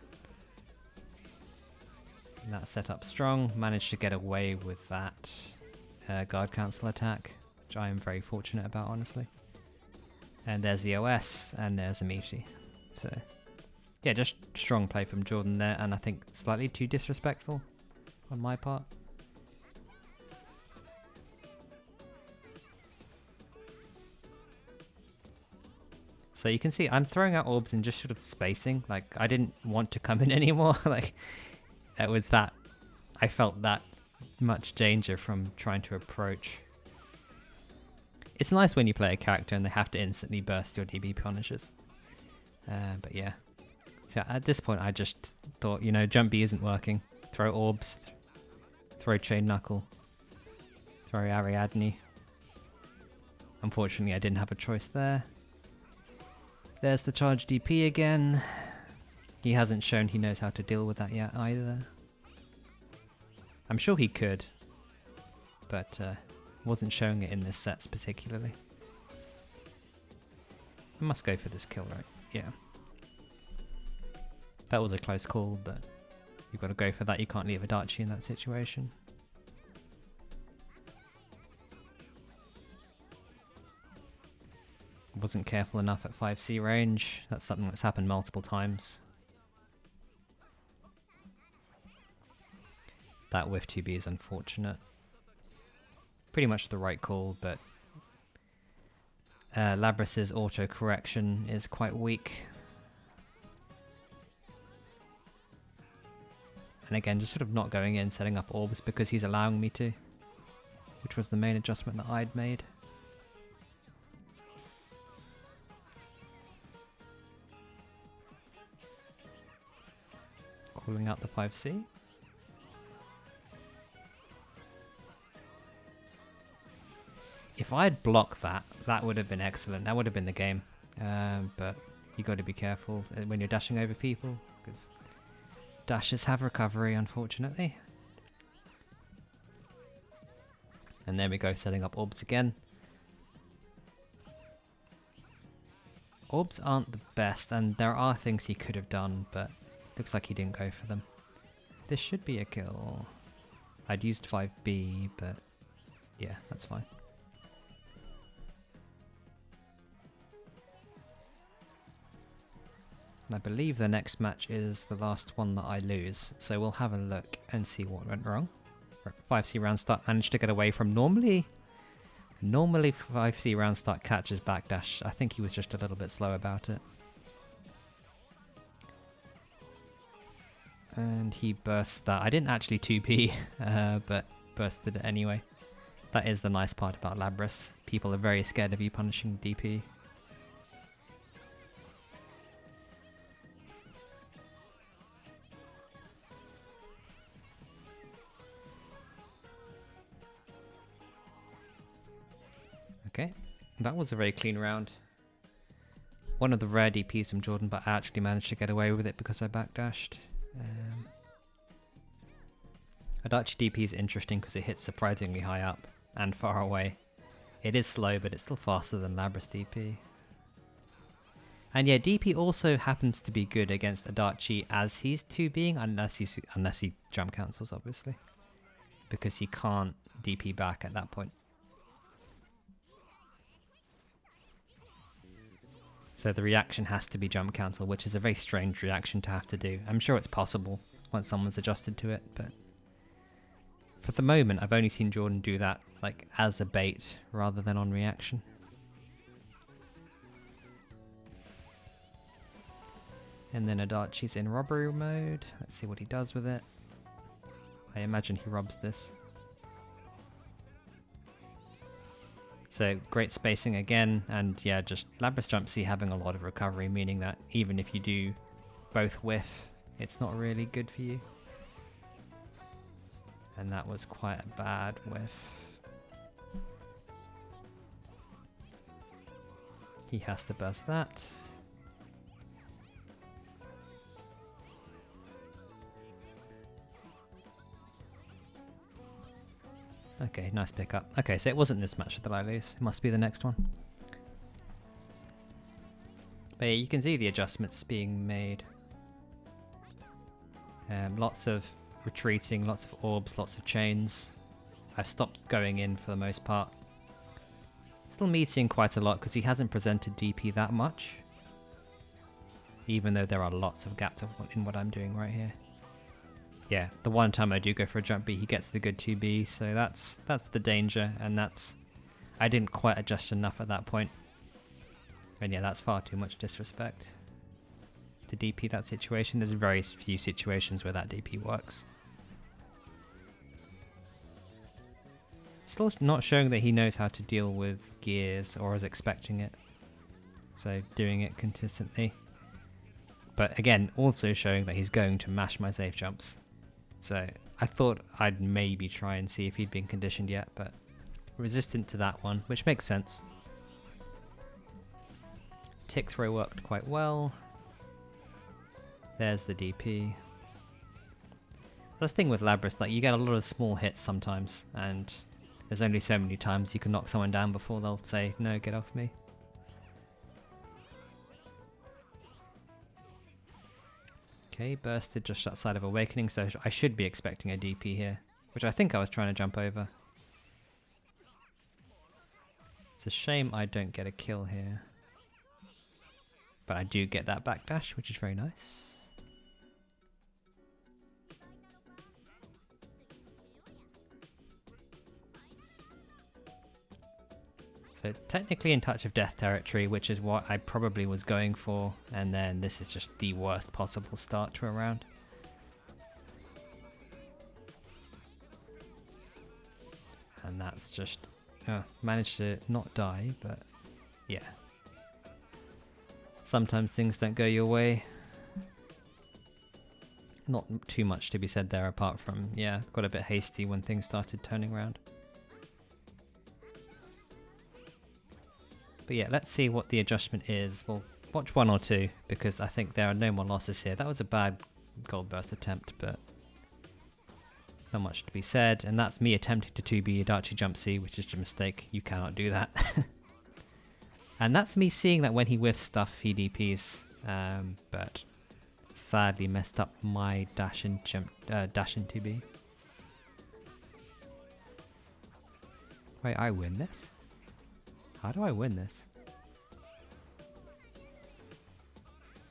And that set up strong, managed to get away with that guard cancel attack, which I am very fortunate about, honestly. And there's the OS, and there's a meaty. So, yeah, just strong play from Jordan there, and I think slightly too disrespectful on my part. So you can see I'm throwing out orbs and just sort of spacing. Like, I didn't want to come in anymore. Like, it was that, I felt that much danger from trying to approach. It's nice when you play a character and they have to instantly burst your DB punishes. But yeah. So at this point I just thought, you know, jump B isn't working. Throw orbs, throw chain knuckle, throw Ariadne. Unfortunately I didn't have a choice there. There's the charge DP again. He hasn't shown he knows how to deal with that yet either. I'm sure he could. but wasn't showing it in this set particularly. I must go for this kill, right? Yeah. That was a close call, but you've got to go for that. You can't leave Adachi in that situation. Wasn't careful enough at 5C range. That's something that's happened multiple times. That whiff 2B is unfortunate. Pretty much the right call, but Labrys's auto correction is quite weak. And again, just sort of not going in, setting up orbs because he's allowing me to, which was the main adjustment that I'd made. Calling out the 5C. If I'd blocked that, that would have been excellent. That would have been the game. But you got to be careful when you're dashing over people, because dashes have recovery, unfortunately. And there we go, setting up orbs again. Orbs aren't the best, and there are things he could have done, but looks like he didn't go for them. This should be a kill. I'd used 5B, but yeah, that's fine. And I believe the next match is the last one that I lose, so we'll have a look and see what went wrong. 5C round start managed to get away from normally 5C round start catches backdash. I think he was just a little bit slow about it. And he burst that. I didn't actually 2P, but bursted it anyway. That is the nice part about Labrys. People are very scared of you punishing DP. Okay, that was a very clean round. One of the rare DPs from Jordan, but I actually managed to get away with it because I backdashed. Adachi DP is interesting because it hits surprisingly high up and far away. It is slow, but it's still faster than Labrys DP. And yeah, DP also happens to be good against Adachi as he's 2Bing, unless he jump cancels, obviously, because he can't DP back at that point. So the reaction has to be jump cancel, which is a very strange reaction to have to do. I'm sure it's possible once someone's adjusted to it, but for the moment I've only seen Jordan do that like as a bait rather than on reaction. And then Adachi's in robbery mode. Let's see what he does with it. I imagine he robs this. So great spacing again, and yeah, just Labrys Jump C having a lot of recovery, meaning that even if you do both whiff, it's not really good for you. And that was quite a bad whiff. He has to burst that. Okay, nice pickup. Okay, so it wasn't this match that I lose. It must be the next one. But yeah, you can see the adjustments being made. Lots of retreating, lots of orbs, lots of chains. I've stopped going in for the most part. Still meeting quite a lot because he hasn't presented DP that much. Even though there are lots of gaps in what I'm doing right here. Yeah, the one time I do go for a jump B, he gets the good 2B, so that's the danger, and I didn't quite adjust enough at that point. And yeah, that's far too much disrespect to DP that situation. There's very few situations where that DP works. Still not showing that he knows how to deal with gears or is expecting it, so doing it consistently. But again, also showing that he's going to mash my safe jumps. So I thought I'd maybe try and see if he'd been conditioned yet, but resistant to that one, which makes sense. Tick throw worked quite well. There's the DP. That's the thing with Labrys, like you get a lot of small hits sometimes, and There's only so many times you can knock someone down before they'll say, no, get off me. Okay, bursted just outside of Awakening, so I should be expecting a DP here, which I think I was trying to jump over. It's a shame I don't get a kill here. But I do get that backdash, which is very nice. So technically in touch of death territory, which is what I probably was going for, and then this is just the worst possible start to a round. And that's just managed to not die, but yeah. Sometimes things don't go your way. Not too much to be said there apart from, yeah, got a bit hasty when things started turning around. But yeah, let's see what the adjustment is. We'll watch 1 or 2 because I think there are no more losses here. That was a bad gold burst attempt, but not much to be said. And that's me attempting to 2B Adachi jump C, which is a mistake. You cannot do that. And that's me seeing that when he whiffs stuff, he DPs. But sadly messed up my dash and jump, dash and 2B. Wait, I win this? How do I win this?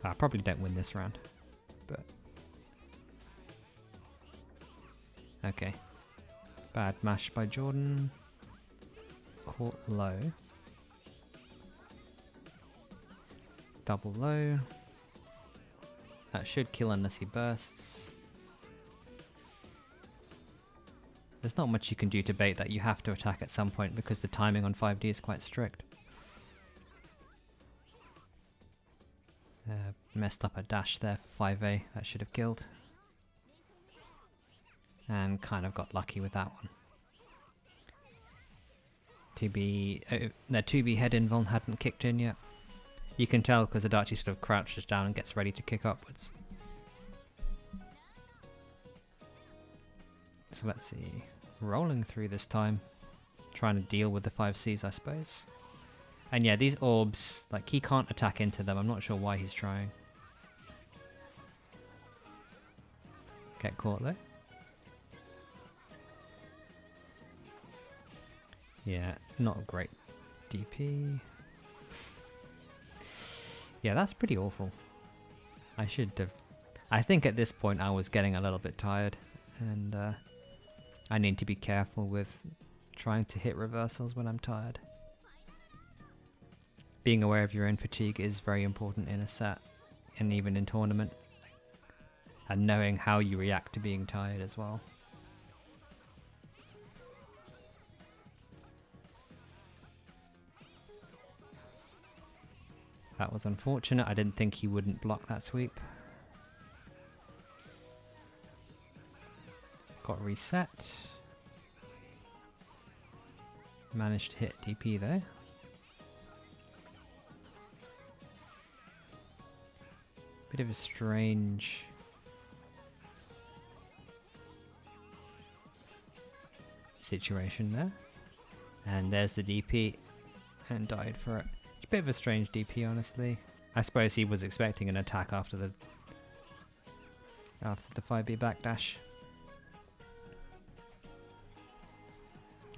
I probably don't win this round, but okay. Bad mash by Jordan. Caught low. Double low. That should kill unless he bursts. There's not much you can do to bait that. You have to attack at some point because the timing on 5D is quite strict. Messed up a dash there for 5A. That should have killed. And kind of got lucky with that one. 2B, the 2B head invuln hadn't kicked in yet. You can tell because Adachi sort of crouches down and gets ready to kick upwards. So let's see. Rolling through this time. Trying to deal with the 5Cs, I suppose. And yeah, these orbs, like, he can't attack into them. I'm not sure why he's trying. Get caught though. Yeah, not a great DP. Yeah, that's pretty awful. I should have... I think at this point I was getting a little bit tired. And I need to be careful with trying to hit reversals when I'm tired. Being aware of your own fatigue is very important in a set. And even in tournament. And knowing how you react to being tired as well. That was unfortunate. I didn't think he wouldn't block that sweep. Got reset. Managed to hit DP though. Bit of a strange... situation there. And there's the DP. And died for it. It's a bit of a strange DP, honestly. I suppose he was expecting an attack after the 5B backdash.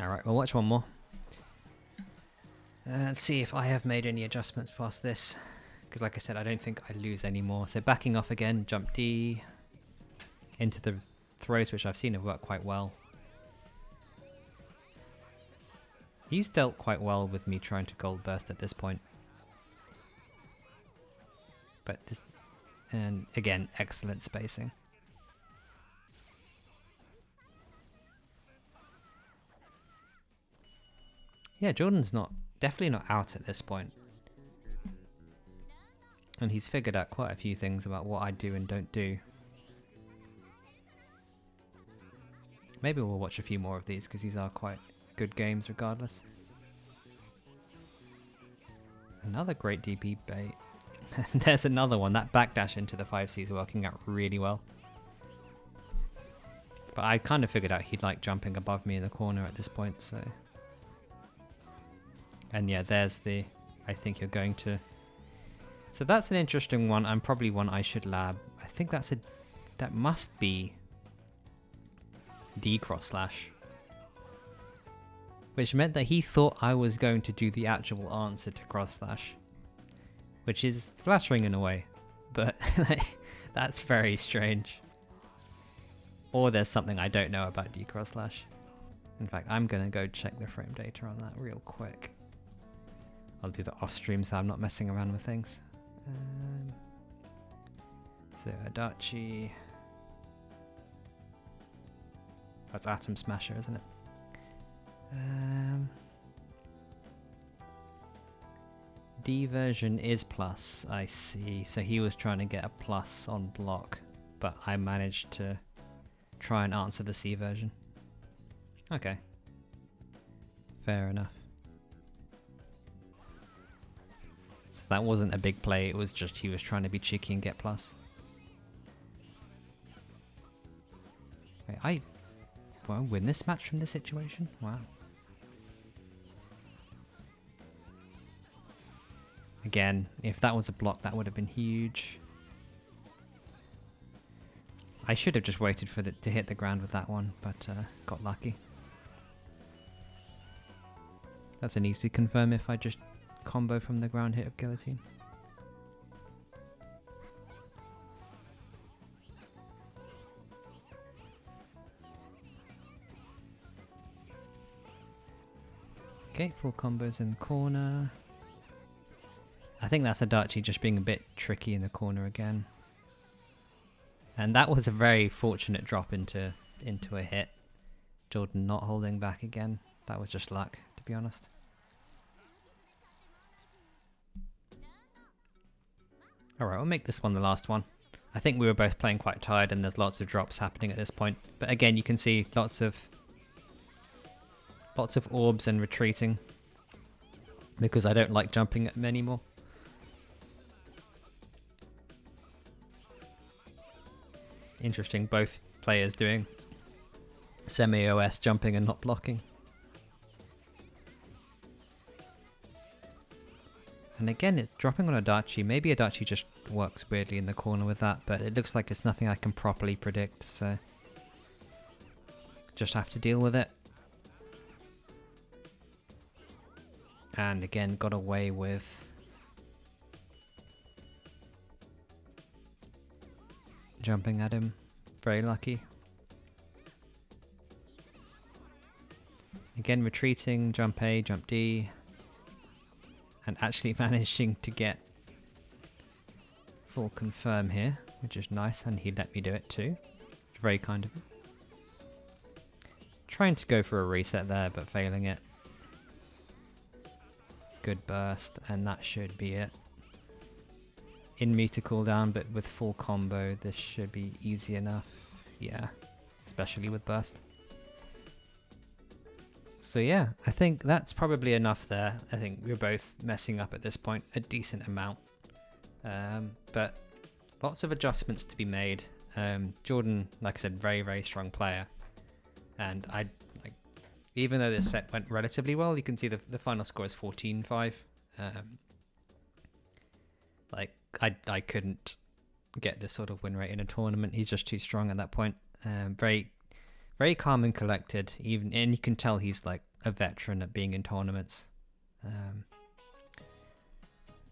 Alright, we'll watch one more. Let's see if I have made any adjustments past this. Because like I said, I don't think I lose any more. So backing off again, jump D. Into the throws, which I've seen have worked quite well. He's dealt quite well with me trying to gold burst at this point. But this... And again, excellent spacing. Yeah, Jordan's definitely not out at this point. And he's figured out quite a few things about what I do and don't do. Maybe we'll watch a few more of these because these are quite good games regardless. Another great DP bait. There's another one. That backdash into the 5C is working out really well. But I kind of figured out he'd like jumping above me in the corner at this point, so... And yeah, there's the... I think you're going to... So that's an interesting one, and probably one I should lab. I think that's a... That must be... D cross slash. Which meant that he thought I was going to do the actual answer to cross slash. Which is flattering in a way. But that's very strange. Or there's something I don't know about D cross slash. In fact, I'm going to go check the frame data on that real quick. I'll do the off stream so I'm not messing around with things. So Adachi. That's Atom Smasher, isn't it? D version is plus, I see. So he was trying to get a plus on block, but I managed to try and answer the C version. Okay. Fair enough. So that wasn't a big play, it was just he was trying to be cheeky and get plus. Wait, will I win this match from this situation? Wow. Again, if that was a block, that would have been huge. I should have just waited for it to hit the ground with that one, but got lucky. That's an easy confirm if I just combo from the ground hit of guillotine. Okay, full combos in the corner. I think that's Adachi just being a bit tricky in the corner again. And that was a very fortunate drop into a hit. Jordan not holding back again. That was just luck, to be honest. Alright, we'll make this one the last one. I think we were both playing quite tired and there's lots of drops happening at this point. But again, you can see lots of orbs and retreating. Because I don't like jumping at them anymore. Interesting, both players doing semi-OS jumping and not blocking. And again, it's dropping on Adachi. Maybe Adachi just works weirdly in the corner with that, but it looks like it's nothing I can properly predict, so just have to deal with it. And again, got away with jumping at him. Very lucky. Again, retreating, jump A, jump D. And actually managing to get full confirm here, which is nice, and he let me do it too. It's very kind of him. Trying to go for a reset there, but failing it. Good burst, and that should be it. In meter cooldown, but with full combo, this should be easy enough. Yeah, especially with burst. So yeah, I think that's probably enough there. I think we're both messing up at this point a decent amount. But lots of adjustments to be made. Jordan, like I said, very, very strong player. And even though this set went relatively well, you can see the final score is 14-5. I couldn't get this sort of win rate in a tournament. He's just too strong at that point. Very, very calm and collected. And you can tell he's like a veteran at being in tournaments.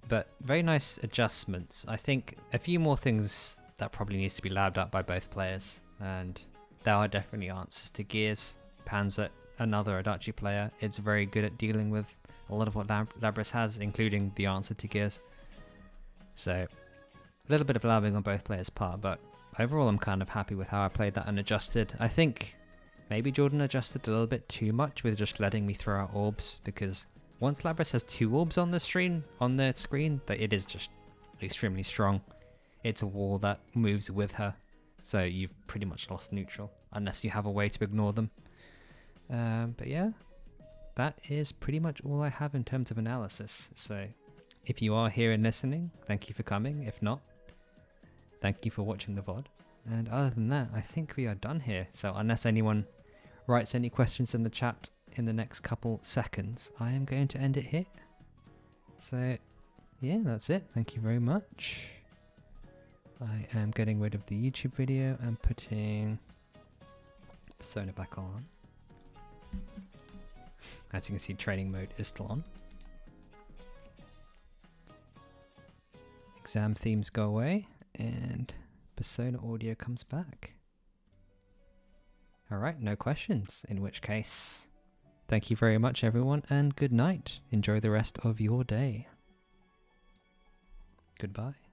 But very nice adjustments. I think a few more things that probably needs to be labbed up by both players. And there are definitely answers to gears. Panzer, another Adachi player, it's very good at dealing with a lot of what Labras has, including the answer to gears. So a little bit of labbing on both players' part, but overall I'm kind of happy with how I played that and adjusted. I think maybe Jordan adjusted a little bit too much with just letting me throw out orbs, because once Labras has 2 orbs on the screen, that it is just extremely strong. It's a wall that moves with her, so you've pretty much lost neutral, unless you have a way to ignore them. But yeah, that is pretty much all I have in terms of analysis. So if you are here and listening, thank you for coming. If not, thank you for watching the VOD, And other than that, I think we are done here. So unless anyone writes any questions in the chat in the next couple seconds, I am going to end it here. So yeah, that's it. Thank you very much. I am getting rid of the YouTube video and putting Persona back on. As you can see, training mode is still on. Exam themes go away and Persona audio comes back. Alright, no questions, in which case, thank you very much everyone and good night. Enjoy the rest of your day. Goodbye.